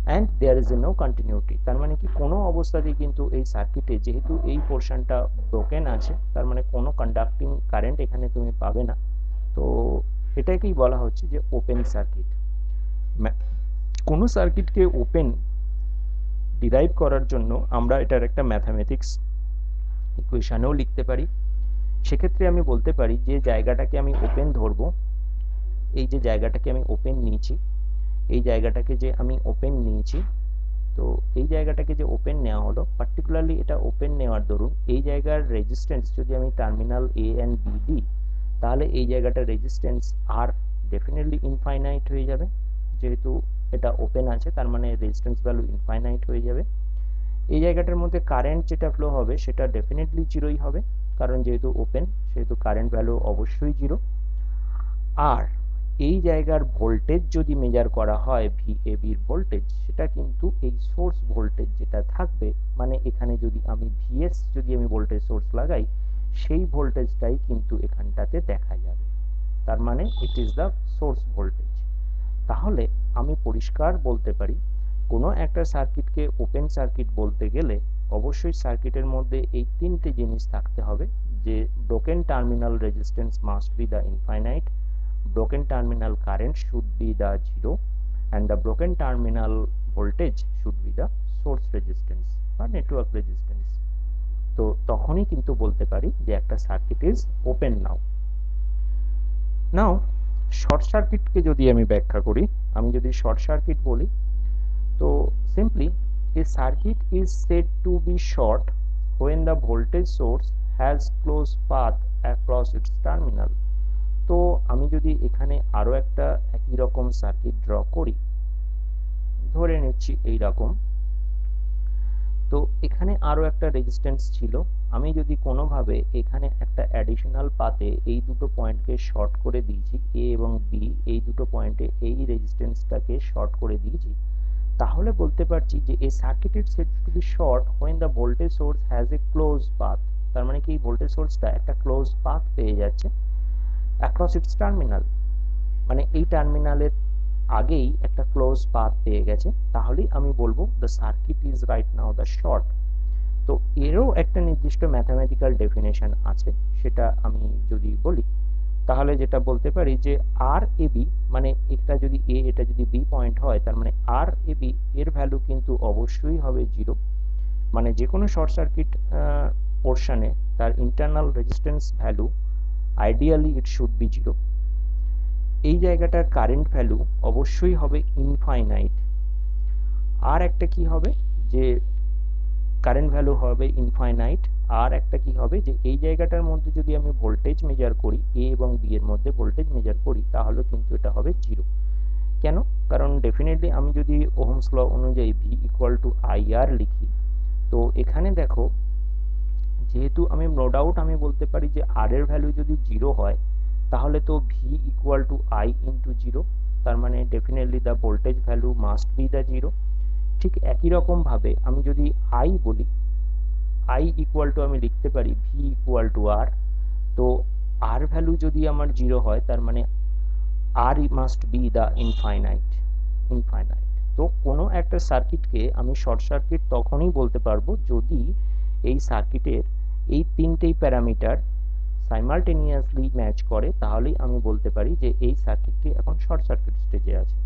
and there is a no continuity, তার মানে কি কোনো অবস্থাতেই কিন্তু এই সার্কিটে যেহেতু এই পোর্শনটা ব্রোকেন আছে, তার মানে কোনো কন্ডাক্টিং কারেন্ট এখানে তুমি পাবে না। তো এটাকেই বলা হচ্ছে যে ওপেন সার্কিট। কোনো সার্কিটকে ওপেন ডিরাইভ করার জন্য আমরা এটার একটা ম্যাথামেটিক্স ইকুয়েশনেও লিখতে পারি। সেক্ষেত্রে আমি বলতে পারি যে জায়গাটাকে আমি ওপেন ধরবো, এই যে জায়গাটাকে আমি ওপেন নিয়েছি, এই জায়গাটাকে যে আমি ওপেন নিয়েছি, তো এই জায়গাটাকে যে ওপেন নেওয়া হলো, পার্টিকুলারলি এটা ওপেন নেওয়ার দরুন এই জায়গার রেজিস্ট্যান্স যদি আমি টার্মিনাল এ এন্ড বি দিই, তাহলে এই জায়গাটার রেজিস্ট্যান্স আর ডেফিনেটলি ইনফাইনাইট হয়ে যাবে। যেহেতু এটা ওপেন আছে তার মানে রেজিস্ট্যান্স ভ্যালু ইনফাইনাইট হয়ে যাবে। এই জায়গাটার মধ্যে কারেন্ট যেটা ফ্লো হবে সেটা ডেফিনেটলি জিরোই হবে, কারণ যেহেতু ওপেন সেহেতু কারেন্ট ভ্যালু অবশ্যই জিরো। আর এই জায়গার ভোল্টেজ যদি মেজার করা হয় ভিএবির ভোল্টেজ, সেটা কিন্তু এই সোর্স ভোল্টেজ যেটা থাকবে, মানে এখানে যদি আমি ভিএস যদি আমি ভোল্টেজ সোর্স লাগাই, সেই ভোল্টেজটাই কিন্তু এখানটাতে দেখা যাবে, তার মানে ইট ইজ দ্য সোর্স ভোল্টেজ। তাহলে আমি পরিষ্কার বলতে পারি কোনো একটা সার্কিটকে ওপেন সার্কিট বলতে গেলে অবশ্যই সার্কিটের মধ্যে এই তিনটে জিনিস থাকতে হবে, যে broken terminal resistance must be the infinite, broken terminal current should be the zero and the broken terminal voltage should be the source resistance or network resistance। তো তখনই কিন্তু বলতে পারি যে একটা circuit is open now. Short সার্কিটকে যদি আমি ব্যাখ্যা করি, আমি যদি শর্ট সার্কিট বলি, তো simply a circuit is said to be short when the voltage source has closed path across its terminal। তো আমি যদি এখানে আরো একটা একই রকম সার্কিট ড্র করি, ধরে নিচ্ছি এই রকম, তো এখানে আরো একটা রেজিস্ট্যান্স ছিল, আমি যদি কোনোভাবে এখানে একটা অ্যাডিশনাল পাতে এই দুটো পয়েন্টকে শর্ট করে দিয়েছি, এ এবং বি এই দুটো পয়েন্টে এই রেজিস্ট্যান্সটাকে শর্ট করে দিয়েছি, তাহলে বলতে পারছি যে এই circuit is said to be short when the voltage source has a closed path। তার মানে কি এই ভোল্টেজ সোর্সটা একটা ক্লোজ পাথ পেয়ে যাচ্ছে across its terminal, মানে এই টার্মিনালের আগেই একটা ক্লোজ পাথ পেয়ে গেছে, তাহলেই আমি বলবো the circuit is right now the short. তো এরও একটা নির্দিষ্ট ম্যাথমেটিক্যাল ডেফিনেশন আছে, সেটা আমি যদি বলি তাহলে যেটা বলতে পারি যে আর এ বি, মানে এটা যদি এ এটা যদি বি পয়েন্ট হয়, তার মানে আর এ বি এর ভ্যালু কিন্তু অবশ্যই হবে জিরো, মানে যে কোনো শর্ট সার্কিট পোর্শনে তার internal resistance value ideally it should be zero. এই জায়গাটার কারেন্ট ভ্যালু অবশ্যই হবে ইনফাইনাইট। আর একটা কি হবে যে কারেন্ট ভ্যালু হবে ইনফাইনাইট, আর একটা কি হবে যে এই জায়গাটার মধ্যে যদি আমি ভোল্টেজ মেজার করি, এ এবং বি এর মধ্যে ভোল্টেজ মেজার করি, তাহলে কিন্তু এটা হবে জিরো। কেন? কারণ ডেফিনেটলি আমি যদি ওহমস ল অনুযায়ী ভি ইকুয়াল টু আই আর লিখি, তো এখানে দেখো যেহেতু আমি নো ডাউট আমি বলতে পারি যে আর এর ভ্যালু যদি জিরো হয়, তাহলে তো V equal to I into zero, তার মানে definitely the voltage value must be the zero. ঠিক একই রকম ভাবে আমি যদি আই বলি, আই ইকুয়াল টু আমি লিখতে পারি ভি ইকুয়াল টু আর, তো আর ভ্যালু যদি আমার জিরো হয়, তার মানে আর মাস্ট বি দ্য ইনফাইনাইট। তো কোনো একটা সার্কিটকে আমি শর্ট সার্কিট তখনই বলতে পারবো যদি এই সার্কিটের এই তিনটেই প্যারামিটার সাইমালটেনিয়াসলি ম্যাচ করে, তাহলেই আমি বলতে পারি যে এই সার্কিটটি এখন শর্ট সার্কিট স্টেজে আছে।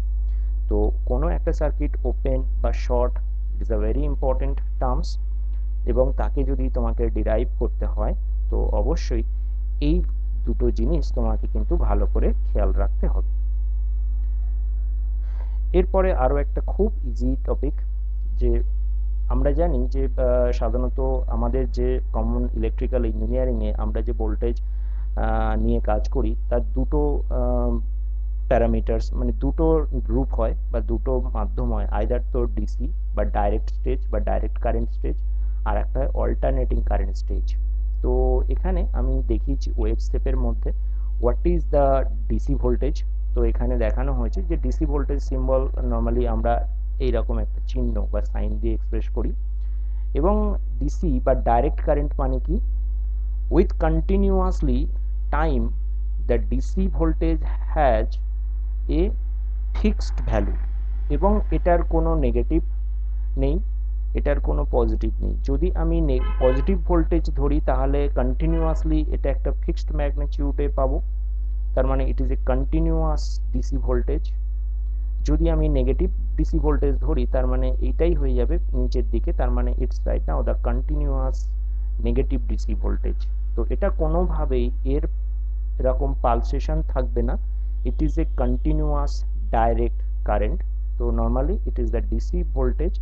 তো কোনো একটা সার্কিট ওপেন বা short is a very important terms, এবং তাকে যদি তোমাকে ডিরাইভ করতে হয়, তো তো অবশ্যই এই দুটো জিনিস তোমাকে কিন্তু ভালো করে খেয়াল রাখতে হবে। এরপরে আরো একটা খুব ইজি টপিক, যে আমরা জানি যে সাধারণত আমাদের যে কমন ইলেকট্রিক্যাল ইঞ্জিনিয়ারিং এ আমরা যে ভোল্টেজ নিয়ে কাজ করি তার দুটো প্যারামিটারস মানে দুটো গ্রুপ হয় বা দুটো মাধ্যম হয়, আইদার তো ডিসি বা ডাইরেক্ট স্টেজ বা ডাইরেক্ট কারেন্ট স্টেজ, আর একটা অল্টারনেটিং কারেন্ট স্টেজ। তো এখানে আমি দেখিয়েছি ওয়েভ স্টেপের মধ্যে what is the DC voltage. তো এখানে দেখানো হয়েছে যে ডিসি ভোল্টেজ সিম্বল নর্মালি আমরা এইরকম একটা চিহ্ন বা সাইন দিয়ে এক্সপ্রেস করি, এবং ডিসি বা ডাইরেক্ট কারেন্ট মানে কি, with continuously time the DC voltage has a fixed value, এবং এটার কোনো নেগেটিভ নেই, এটার কোনো পজিটিভ নেই। যদি আমি পজিটিভ ভোল্টেজ ধরি তাহলে কন্টিনিউয়াসলি এটা একটা ফিক্সড ম্যাগনিটিউডে পাবো, তার মানে ইট is a continuous DC voltage. যদি আমি নেগেটিভ ডিসি ভোল্টেজ ধরি তার মানে এইটাই হয়ে যাবে নিচের দিকে, তার মানে it's right now the continuous negative DC voltage. তো এটা কোনোভাবেই এর এরকম পালসেশন থাকবে না, it is a continuous direct current. তো normally it is the DC voltage.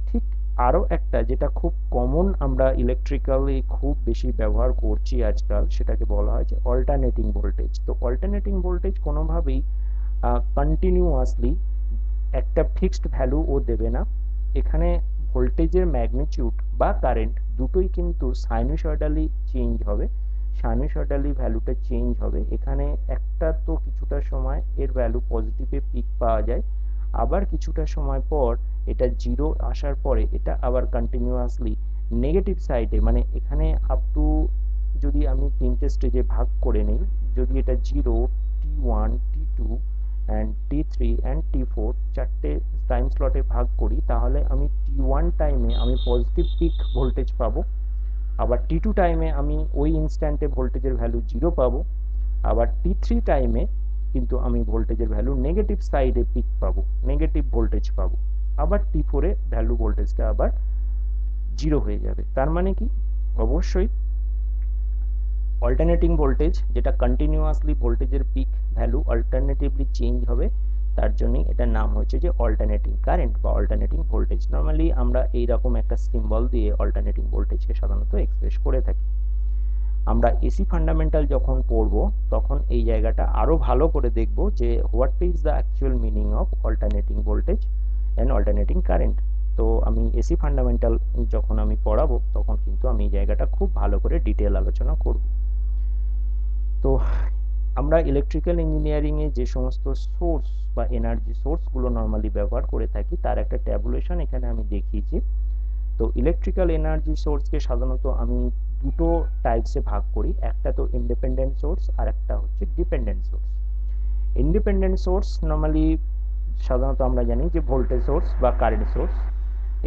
ঠিক আরো একটা যেটা খুব কমন আমরা ইলেকট্রিক্যালি খুব বেশি ব্যবহার করছি আজকাল, সেটাকে বলা হয় যে অল্টারনেটিং ভোল্টেজ। তো অল্টারনেটিং ভোল্টেজ কোনোভাবেই কন্টিনিউয়াসলি একটা ফিক্সড ভ্যালু ও দেবে না, এখানে ভোল্টেজের ম্যাগনিটিউড বা কারেন্ট দুটোই কিন্তু সাইনুসয়েডালি চেঞ্জ হবে, সাইনুসয়েডালি ভ্যালুটা চেঞ্জ হবে। এখানে একটা তো কিছুটা সময় এর ভ্যালু পজিটিভে পিক পাওয়া যায়, আবার কিছুটা সময় পর এটা জিরো আসার পরে এটা আবার কন্টিনিউয়াসলি নেগেটিভ সাইডে, মানে এখানে আপ টু যদি আমি তিনটে স্টেজে ভাগ করে নিই, যদি এটা zero, T1, T2 and T3 and T4 চারটে টাইম স্লটে ভাগ করি, তাহলে আমি T1 টাইমে আমি পজিটিভ পিক ভোল্টেজ পাবো, আবার T2 টাইমে আমি ওই ইনস্ট্যান্টে ভোল্টেজের ভ্যালু জিরো পাবো, আবার T3 টাইমে কিন্তু আমি ভোল্টেজের ভ্যালু নেগেটিভ সাইডে পিক পাবো, নেগেটিভ ভোল্টেজ পাবো, আবার T4 এ ভ্যালু ভোল্টেজটা আবার জিরো হয়ে যাবে। তার মানে কি, অবশ্যই অল্টারনেটিং ভোল্টেজ যেটা কন্টিনিউয়াসলি ভোল্টেজের পিক ভ্যালু অল্টারনেটিভলি চেঞ্জ হবে, তার জন্যই এটার নাম হচ্ছে যে অল্টারনেটিং কারেন্ট বা অল্টারনেটিং ভোল্টেজ। নর্মালি আমরা এইরকম একটা সিম্বল দিয়ে অল্টারনেটিং ভোল্টেজকে সাধারণত এক্সপ্রেস করে থাকি। আমরা এসি ফান্ডামেন্টাল যখন পড়ব তখন এই জায়গাটা আরো ভালো করে দেখব যে what is the actual meaning of alternating voltage and alternating current. তো আমি এসি ফান্ডামেন্টাল যখন আমি পড়াবো তখন কিন্তু আমি এই জায়গাটা খুব ভালো করে ডিটেল আলোচনা করব। তো আমরা ইলেকট্রিক্যাল ইঞ্জিনিয়ারিং এ যে সমস্ত সোর্স বা এনার্জি সোর্সগুলো নর্মালি ব্যবহার করে থাকি তার একটা ট্যাবুলেশন এখানে আমি দেখিয়েছি। তো ইলেকট্রিক্যাল এনার্জি সোর্সকে সাধারণত আমি দুটো টাইপসে ভাগ করি, একটা তো ইন্ডিপেন্ডেন্ট সোর্স আর একটা হচ্ছে dependent source. Independent source normally সাধারণত আমরা জানি যে ভোল্টেজ সোর্স বা কারেন্ট সোর্স।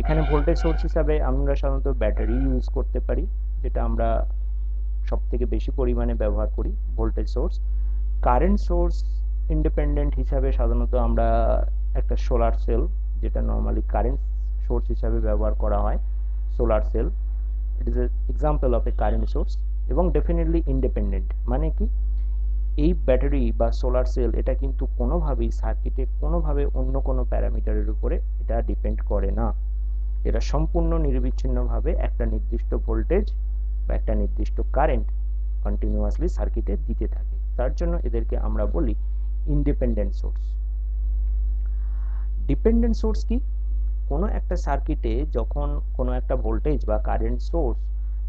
এখানে ভোল্টেজ সোর্স হিসাবে আমরা সাধারণত ব্যাটারি ইউজ করতে পারি, যেটা আমরা সব থেকে বেশি পরিমাণে ব্যবহার করি voltage source. Current source independent হিসাবে সাধারণত আমরা একটা সোলার সেল, যেটা নর্মালি কারেন্ট সোর্স হিসাবে ব্যবহার করা হয়, solar cell, it is example of A current source. এবং ডেফিনেটলি ইন্ডিপেন্ডেন্ট মানে কি, এই ব্যাটারি বা সোলার সেল এটা কিন্তু কোনোভাবেই সার্কিটে কোনোভাবে অন্য কোনো প্যারামিটারের উপরে এটা ডিপেন্ড করে না, এরা সম্পূর্ণ নিরবিচ্ছিন্নভাবে একটা নির্দিষ্ট ভোল্টেজ বা একটা নির্দিষ্ট কারেন্ট কন্টিনিউয়াসলি সার্কিটে দিতে থাকে, তার জন্য এদেরকে আমরা বলি ইন্ডিপেন্ডেন্ট সোর্স। ডিপেন্ডেন্ট সোর্স কি, কোনো একটা সার্কিটে যখন কোনো একটা ভোল্টেজ বা কারেন্ট সোর্স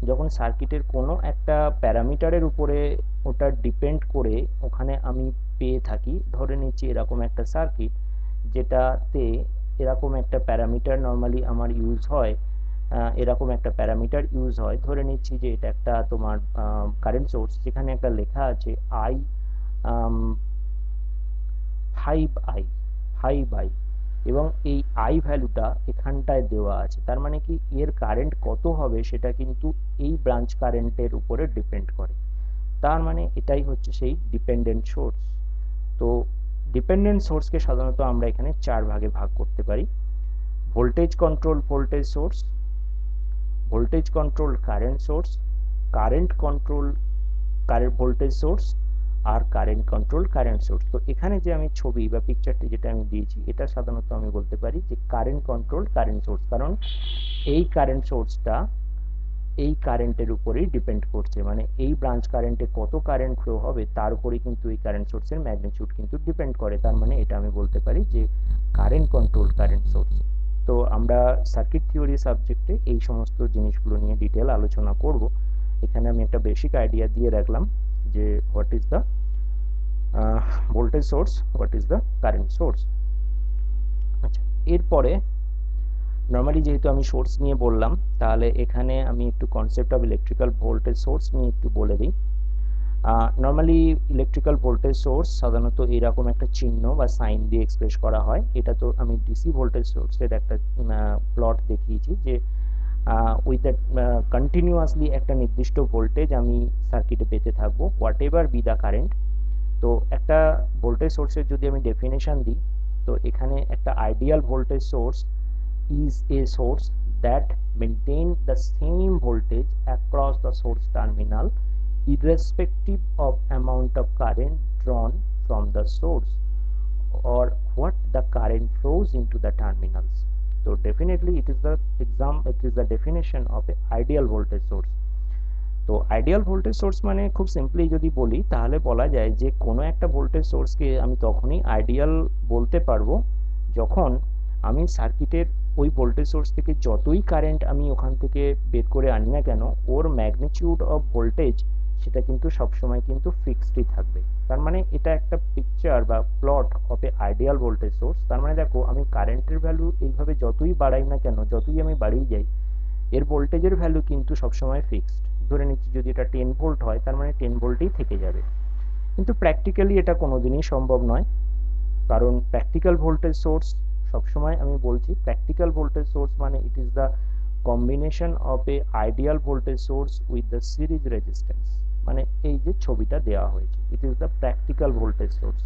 যখন সার্কিটের কোনো একটা প্যারামিটারের উপরে ওটা ডিপেন্ড করে ওখানে আমি পেয়ে থাকি, ধরে নিচ্ছি এরকম একটা সার্কিট যেটাতে এরকম একটা প্যারামিটার নর্মালি আমার ইউজ হয়, এরকম একটা প্যারামিটার ইউজ হয়, ধরে নিচ্ছি যে এটা একটা তোমার কারেন্ট সোর্স যেখানে একটা লেখা আছে আই 5i 5i, এবং এই আই ভ্যালুটা এখানটায় দেওয়া আছে, তার মানে কি এর কারেন্ট কত হবে সেটা কিন্তু এই ব্রাঞ্চ কারেন্টের উপরে ডিপেন্ড করে, তার মানে এটাই হচ্ছে সেই ডিপেন্ডেন্ট সোর্স। তো ডিপেন্ডেন্ট সোর্সকে সাধারণত আমরা এখানে চার ভাগে ভাগ করতে পারি: voltage control voltage source, voltage control current source, current control current voltage source আর কারেন্ট কন্ট্রোল কারেন্ট সোর্স। তো এখানে যে আমি ছবি বা পিকচারটি যেটা আমি দিয়েছি, এটা সাধারণত আমি বলতে পারি যে কারেন্ট কন্ট্রোল কারেন্ট সোর্স, কারণ এই কারেন্ট সোর্সটা এই কারেন্টের উপরেই ডিপেন্ড করছে, মানে এই ব্রাঞ্চ কারেন্টে কত কারেন্ট ফ্লো হবে তার উপরেই কিন্তু এই কারেন্ট সোর্সের ম্যাগনিটিউড কিন্তু ডিপেন্ড করে। তার মানে এটা আমি বলতে পারি যে কারেন্ট কন্ট্রোল কারেন্ট সোর্স। তো আমরা সার্কিট থিওরি সাবজেক্টে এই সমস্ত জিনিসগুলো নিয়ে ডিটেল আলোচনা করব। এখানে আমি একটা বেসিক আইডিয়া দিয়ে রাখলাম যে what is the voltage source, what is the current source. আচ্ছা, এরপরে নর্মালি যেহেতু আমি সোর্স নিয়ে বললাম, তাহলে এখানে আমি একটু concept of electrical voltage source নিয়ে একটু বলে দিই। নর্মালি ইলেকট্রিক্যাল ভোল্টেজ সোর্স সাধারণত এরকম একটা চিহ্ন বা সাইন দিয়ে এক্সপ্রেস করা হয়। এটা তো আমি ডিসি ভোল্টেজ সোর্সের একটা প্লট দেখিয়েছি যে উইথ দ্যাট কন্টিনিউয়াসলি একটা নির্দিষ্ট ভোল্টেজ আমি সার্কিটে পেতে থাকবো what ever be the current. তো একটা ভোল্টেজ সোর্সের যদি আমি ডেফিনেশন দিই, তো এখানে একটা ideal voltage source is a source that maintain the same voltage across the source terminal irrespective of amount of current drawn from the source or what the current flows into the terminals. So definitely it is the definition of a ideal voltage source. তো ideal voltage source মানে খুব simply যদি বলি তাহলে বলা যায় যে কোনো একটা ভোল্টেজ সোর্সকে আমি তখনই আইডিয়াল বলতে পারবো যখন আমি সার্কিটের ওই ভোল্টেজ সোর্স থেকে যতই কারেন্ট আমি ওখান থেকে বের করে আনি না কেন, ওর ম্যাগনিটিউড অফ ভোল্টেজ সেটা কিন্তু সবসময় কিন্তু ফিক্সডই থাকবে। তার মানে এটা একটা পিকচার বা plot of A ideal voltage source. তার মানে দেখো আমি কারেন্টের ভ্যালু এইভাবে যতই বাড়াই না কেন, যতই আমি বাড়িয়ে যাই, এর ভোল্টেজের ভ্যালু কিন্তু সবসময় ফিক্সড। ধরে নিচ্ছি যদি এটা 10 ভোল্ট হয়, তার মানে 10 ভোল্টেই থেকে যাবে। কিন্তু প্র্যাকটিক্যালি এটা কোনোদিনই সম্ভব নয়, কারণ প্র্যাকটিক্যাল ভোল্টেজ সোর্স সবসময় আমি বলছি প্র্যাকটিক্যাল ভোল্টেজ সোর্স মানে ইট is the combination of A ideal voltage source with the series resistance. মানে এই যে ছবিটা দেওয়া হয়েছে, ইট is the practical voltage source.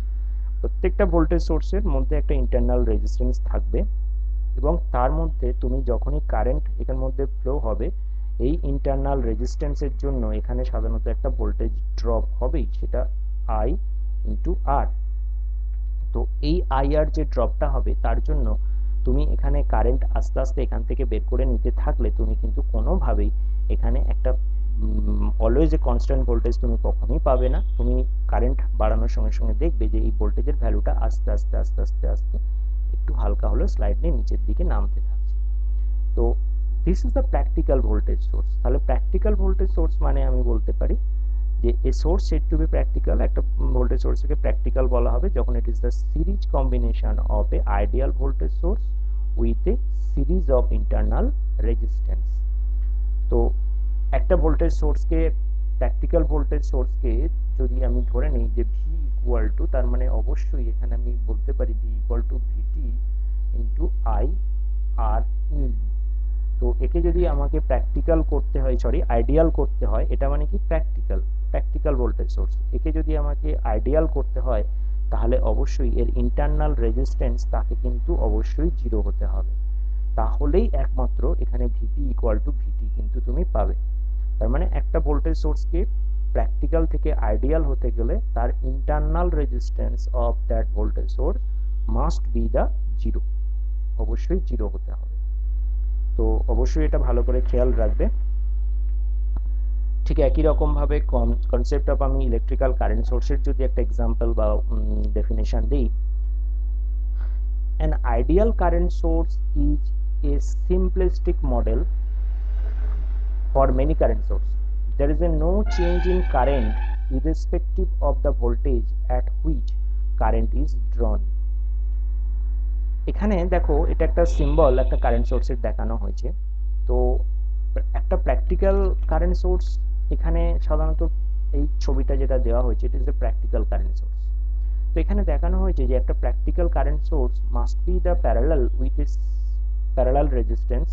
প্রত্যেকটা ভোল্টেজ সোর্সের মধ্যে একটা ইন্টারনাল রেজিস্ট্যান্স থাকবে এবং তার মধ্যে তুমি যখনই কারেন্ট এখান মধ্যে ফ্লো হবে, এই ইন্টারনাল রেজিস্ট্যান্সের জন্য এখানে সাধারণত একটা ভোল্টেজ ড্রপ হবেই, সেটা আই ইন্টু আর। তো এই আইআর যে ড্রপটা হবে তার জন্য তুমি এখানে কারেন্ট আস্তে আস্তে এখান থেকে বের করে নিতে থাকলে তুমি কিন্তু কোনোভাবেই এখানে একটা অলওয়েজ এ কনস্ট্যান্ট ভোল্টেজ তুমি কখনোই পাবে না। তুমি কারেন্ট বাড়ানোর সঙ্গে সঙ্গে দেখবে যে এই ভোল্টেজের ভ্যালুটা আস্তে আস্তে আস্তে আস্তে আস্তে একটু হালকা হলেও স্লাইডলি নিচের দিকে নামতে থাকছে। তো this is the practical voltage source. তাহলে প্র্যাকটিক্যাল ভোল্টেজ সোর্স মানে আমি বলতে পারি যে a source shed to B practical, একটা ভোল্টেজ সোর্সকে প্র্যাকটিক্যাল বলা হবে যখন ইট is the series combination of A ideal voltage source with a series of internal resistance. তো একটা ভোল্টেজ সোর্সকে প্র্যাকটিক্যাল ভোল্টেজ সোর্সকে যদি আমি ধরে নিই যে ভি ইকুয়াল টু, তার মানে অবশ্যই এখানে আমি বলতে পারি V equal to VT into I R in. তো একে যদি আমাকে প্র্যাকটিক্যাল করতে হয়, আইডিয়াল করতে হয়, এটা মানে কি প্র্যাকটিক্যাল ভোল্টেজ সোর্স, একে যদি আমাকে আইডিয়াল করতে হয় তাহলে অবশ্যই এর ইন্টারনাল রেজিস্ট্যান্স তাকে কিন্তু অবশ্যই 0 হতে হবে, তাহলেই একমাত্র এখানে ভিপি ইকুয়াল টু ভিটি কিন্তু তুমি পাবে। তার মানে একটা ভোল্টেজ সোর্সকে প্র্যাকটিক্যাল থেকে আইডিয়াল হতে গেলে তার internal resistance of that voltage source must be the 0, অবশ্যই 0 হতে হবে। তো অবশ্যই এটা ভালো করে খেয়াল রাখবে। ঠিক একই রকম ভাবে কনসেপ্ট অফ আমি ইলেকট্রিক্যাল কারেন্ট সোর্সের যদি একটা এক্সাম্পল বা ডেফিনেশন দিই, an ideal current source is a simplistic model for many current source. There is a no change in current irrespective of the voltage at which current is drawn. এখানে দেখো এটা একটা symbol একটা current সোর্সের দেখানো হয়েছে। তো একটা প্র্যাকটিক্যাল কারেন্ট সোর্স, এখানে সাধারণত এই ছবিটা যেটা দেওয়া হয়েছে ইট is a practical current source. তো এখানে দেখানো হয়েছে যে একটা practical current source must be the parallel with is parallel resistance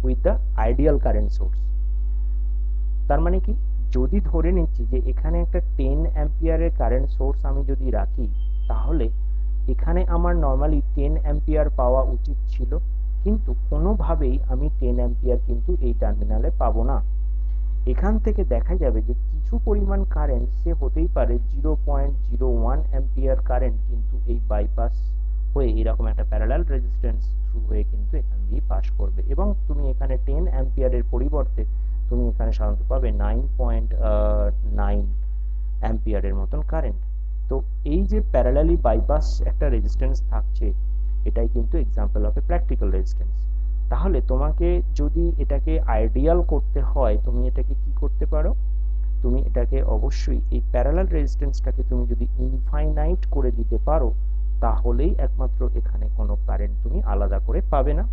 with the ideal current source. তার মানে কি, যদি ধরে নিচ্ছি যে এখানে একটা 10 অ্যাম্পিয়ারের কারেন্ট সোর্স আমি যদি রাখি, তাহলে এখানে আমার নর্মালি 10 অ্যাম্পিয়ার পাওয়া উচিত ছিল, কিন্তু কোনোভাবেই আমি 10 অ্যাম্পিয়ার কিন্তু এই টার্মিনালে পাবো না। এখান থেকে দেখা যাবে যে কিছু পরিমাণ কারেন্ট সে হতেই পারে 0.01 অ্যাম্পিয়ার কারেন্ট কিন্তু এই বাইপাস হয়ে এরকম একটা প্যারালাল রেজিস্ট্যান্স থ্রু হয়ে কিন্তু এখান দিয়ে পাস করবে, এবং তুমি এখানে 10 অ্যাম্পিয়ারের পরিবর্তে তুমি এখানে সাধারণত পাবে 9.9 অ্যাম্পিয়ারের মতন কারেন্ট। তো এই যে প্যারালালি বাইপাস একটা রেজিস্ট্যান্স থাকছে, এটাই কিন্তু example of a practical resistance. তাহলে তোমাকে যদি এটাকে আইডিয়াল করতে হয়, তুমি এটাকে কি করতে পারো, তুমি এটাকে অবশ্যই এই প্যারালাল রেজিস্ট্যান্সটাকে তুমি যদি ইনফাইনাইট করে দিতে পারো, তাহলেই একমাত্র এখানে কোনো কারেন্ট তুমি আলাদা করে পাবে না,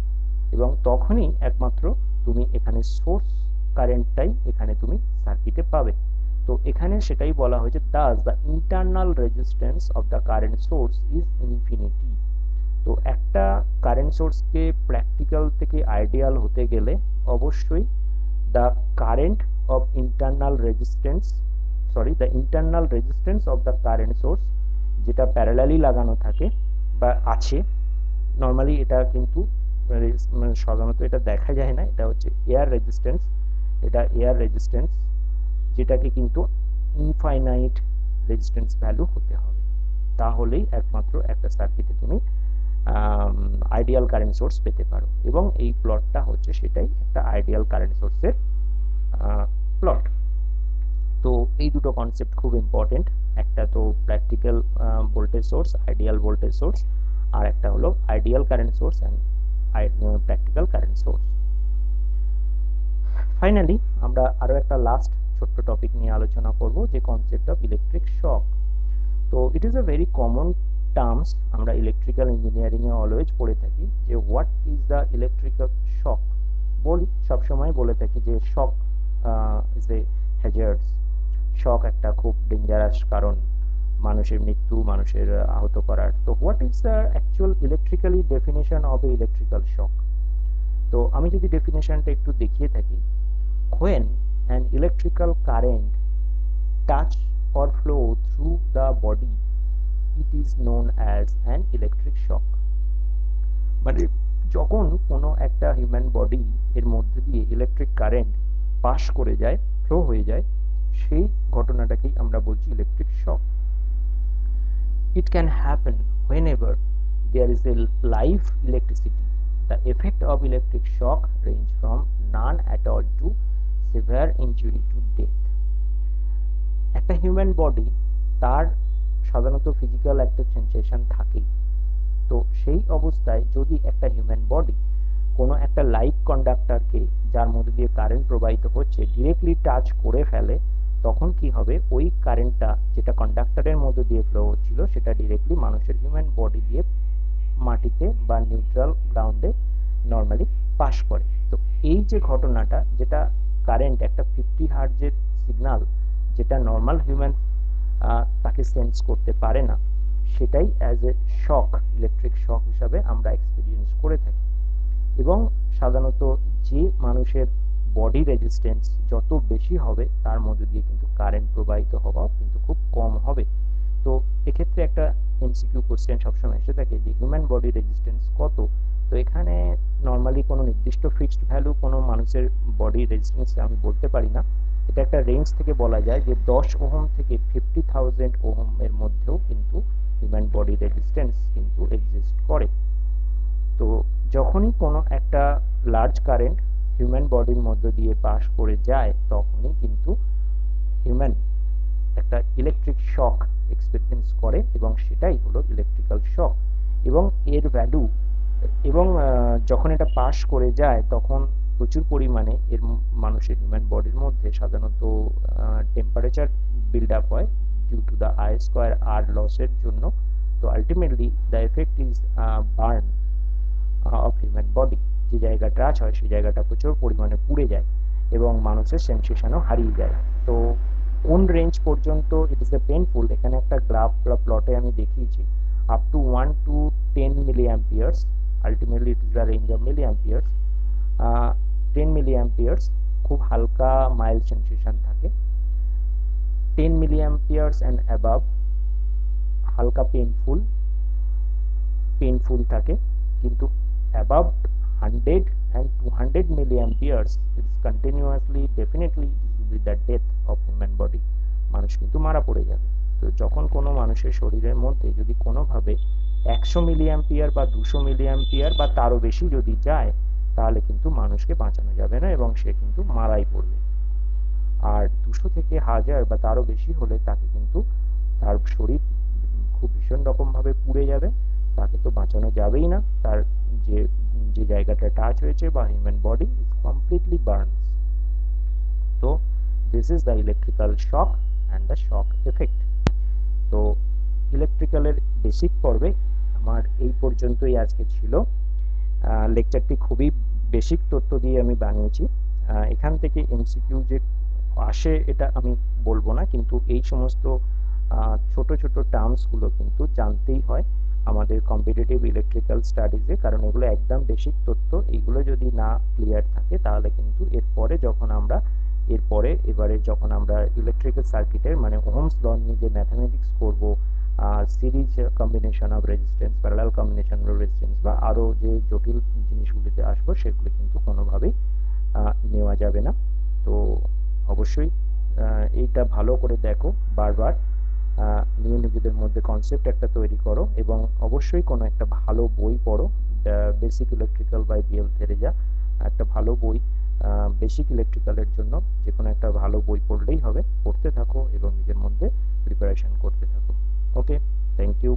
এবং তখনই একমাত্র তুমি এখানে সোর্স কারেন্টটাই এখানে তুমি সার্কিটে পাবে। তো এখানে সেটাই বলা হয়েছে, Das the internal resistance of the current source is infinity. তো একটা কারেন্ট সোর্সকে প্র্যাকটিক্যাল থেকে আইডিয়াল হতে গেলে অবশ্যই the current of internal resistance the internal resistance of the current source যেটা প্যারালালি লাগানো থাকে বা আছে, নরমালি এটা কিন্তু সাধারণত এটা দেখা যায় না, এটা হচ্ছে এয়ার রেজিস্ট্যান্স, এটা এয়ার রেজিস্ট্যান্স যেটাকে কিন্তু ইনফাইনাইট রেজিস্ট্যান্স ভ্যালু হতে হবে, তাহলেই একমাত্র একটা সার্কিটে তুমি আইডিয়াল কারেন্ট সোর্স পেতে পারো, এবং এই প্লটটা হচ্ছে সেটাই একটা আইডিয়াল কারেন্ট সোর্সের প্লট। তো এই দুটো কনসেপ্ট খুব ইম্পর্টেন্ট, একটা তো practical voltage source, ideal voltage source, আর একটা হলো ideal current source and practical current source. Finally আমরা আরো একটা লাস্ট ছোট্ট টপিক নিয়ে আলোচনা করব, যে কনসেপ্ট অফ ইলেকট্রিক শক। তো it is a very common terms, আমরা ইলেকট্রিক্যাল ইঞ্জিনিয়ারিং এ অলওয়েজ পড়ে থাকি যে what is the electrical shock. বলি সবসময় বলে থাকি যে শক ইজ এ হ্যাজার্ডস, শক একটা খুব ডেঞ্জারাস কারণ মানুষের মৃত্যু, মানুষের আহত করার। তো what is the actual electrically definition of a electrical shock. তো আমি যদি ডেফিনেশনটা একটু দেখিয়ে থাকি, when an electrical current touch or flow through the body, it is known as an electric shock। মানে যখন কোনো একটা হিউম্যান বডি এর মধ্যে দিয়ে ইলেকট্রিক কারেন্ট পাস করে যায়, ফ্লো হয়ে যায়, সেই ঘটনাটাকেই আমরা বলছি electric shock. It can happen whenever there is a live electricity. The effect of electric shock range from none at all to severe injury to death। একটা হিউম্যান বডি, তার সাধারণত ফিজিক্যাল একটা সেন্সেশন থাকে, তো সেই অবস্থায় যদি একটা হিউম্যান বডি কোনো একটা লাইভ কন্ডাক্টরকে, যার মধ্যে দিয়ে কারেন্ট প্রবাহিত হচ্ছে, ডিরেক্টলি টাচ করে ফেলে, তখন কি হবে, ওই কারেন্টটা যেটা কন্ডাক্টরের মধ্যে দিয়ে ফ্লো হচ্ছিল, সেটা ডিরেক্টলি মানুষের হিউম্যান বডি দিয়ে মাটিতে বা নিউট্রাল গ্রাউন্ডে নর্মালি পাস করে। তো এই যে ঘটনাটা, যেটা কারেন্ট একটা 50 হার্টজের সিগন্যাল, যেটা নর্মাল হিউম্যান তাকে সেন্স করতে পারে না, সেটাই as a shock, electric shock হিসাবে আমরা এক্সপিরিয়েন্স করে থাকি। এবং সাধারণত যে মানুষের বডি রেজিস্ট্যান্স যত বেশি হবে, তার মধ্যে দিয়ে কিন্তু কারেন্ট প্রবাহিত হওয়া কিন্তু খুব কম হবে। তো এক্ষেত্রে একটা এমসিকিউ কোশ্চেন সবসময় এসে থাকে যে হিউম্যান বডি রেজিস্ট্যান্স কত। তো এখানে নর্মালি কোনো নির্দিষ্ট ফিক্সড ভ্যালু কোনো মানুষের বডি রেজিস্ট্যান্স আমি বলতে পারি না, এটা একটা রেঞ্জ থেকে বলা যায় যে 10 ওহম থেকে 50,000 ওহম এর মধ্যেও কিন্তু হিউম্যান বডি রেজিস্ট্যান্স কিন্তু এক্সিস্ট করে। তো যখনই কোনো একটা লার্জ কারেন্ট হিউম্যান বডির মধ্য দিয়ে পাস করে যায়, তখনই কিন্তু হিউম্যান একটা ইলেকট্রিক শক এক্সপেরিয়েন্স করে, এবং সেটাই হলো ইলেকট্রিক্যাল শক। এবং এর ভ্যালু, এবং যখন এটা পাস করে যায়, তখন প্রচুর পরিমাণে এর মানুষের হিউম্যান বডির মধ্যে সাধারণত টেম্পারেচার বিল্ড আপ হয় due to the I square R লসের জন্য। তো ultimately the effect is burn of human body, যে জায়গা টাচ হয় সেই জায়গাটা প্রচুর পরিমাণে পুড়ে যায় এবং মানুষের সেন্সেশনও হারিয়ে যায়। তো কোন রেঞ্জ পর্যন্ত ইট ইজ এ পেনফুল, এখানে একটা গ্রাফ বা প্লটে আমি দেখিয়েছি, up to 1 to 10 milliamperes, ultimately it is the range of milliamperes, 10 milliamperes খুব হালকা মাইল্ড সেন্সেশন থাকে, 10 milliamperes and above হালকা পেইনফুল থাকে, কিন্তু above 100 and 200 milliamperes it's continuously, definitely it is with the death of human body, মানুষ কিন্তু মারা পড়ে যাবে। তো যখন কোনো মানুষের শরীরের মধ্যে যদি কোনোভাবে 100 মিলি অ্যাম্পিয়ার বা 200 মিলি অ্যাম্পিয়ার বা তারও বেশি যদি যায়, তাহলে কিন্তু মানুষকে বাঁচানো যাবে না এবং সে কিন্তু মারাই পড়বে। আর 200 থেকে 1000 বা তারও বেশি হলে তাকে কিন্তু তার শরীর খুব ভীষণ রকম ভাবে পুড়ে যাবে, তাকে তো বাঁচানো যাবেই না, তার যে যে জায়গাটা টাচ হয়েছে বা human body is completely burns. তো this is the electrical shock and the shock effect. তো ইলেকট্রিক্যালের বেসিক পর্বে আমার এই পর্যন্তই আজকে ছিল। লেকচারটি খুবই বেসিক তথ্য দিয়ে আমি বানিয়েছি। এখান থেকে এমসিকিউ যে আসে এটা আমি বলবো না, কিন্তু এই সমস্ত ছোট ছোট টার্মসগুলো কিন্তু জানতেই হয় আমাদের কম্পিটিটিভ ইলেকট্রিক্যাল স্টাডিজে, কারণ এগুলো একদম বেসিক তথ্য। এইগুলো যদি না ক্লিয়ার থাকে তাহলে কিন্তু এবারে যখন আমরা ইলেকট্রিক্যাল সার্কিটের মানে ওহমস ল নিয়ে যে ম্যাথমেটিক্স করব, series combination of resistance, parallel combination of resistance বা আরও যে জটিল জিনিসগুলিতে আসবো, সেগুলো কিন্তু কোনোভাবেই নেওয়া যাবে না। তো অবশ্যই এইটা ভালো করে দেখো, বারবার নিয়ে নিজেদের মধ্যে কনসেপ্ট একটা তৈরি করো এবং অবশ্যই কোনো একটা ভালো বই পড়ো। বেসিক ইলেকট্রিক্যাল বাই বিএল থেরেজা একটা ভালো বই, বেসিক ইলেকট্রিক্যালের জন্য যে কোনো একটা ভালো বই পড়লেই হবে। পড়তে থাকো এবং নিজের মধ্যে প্রিপারেশন করতে থাকো। ওকে, থ্যাংক ইউ।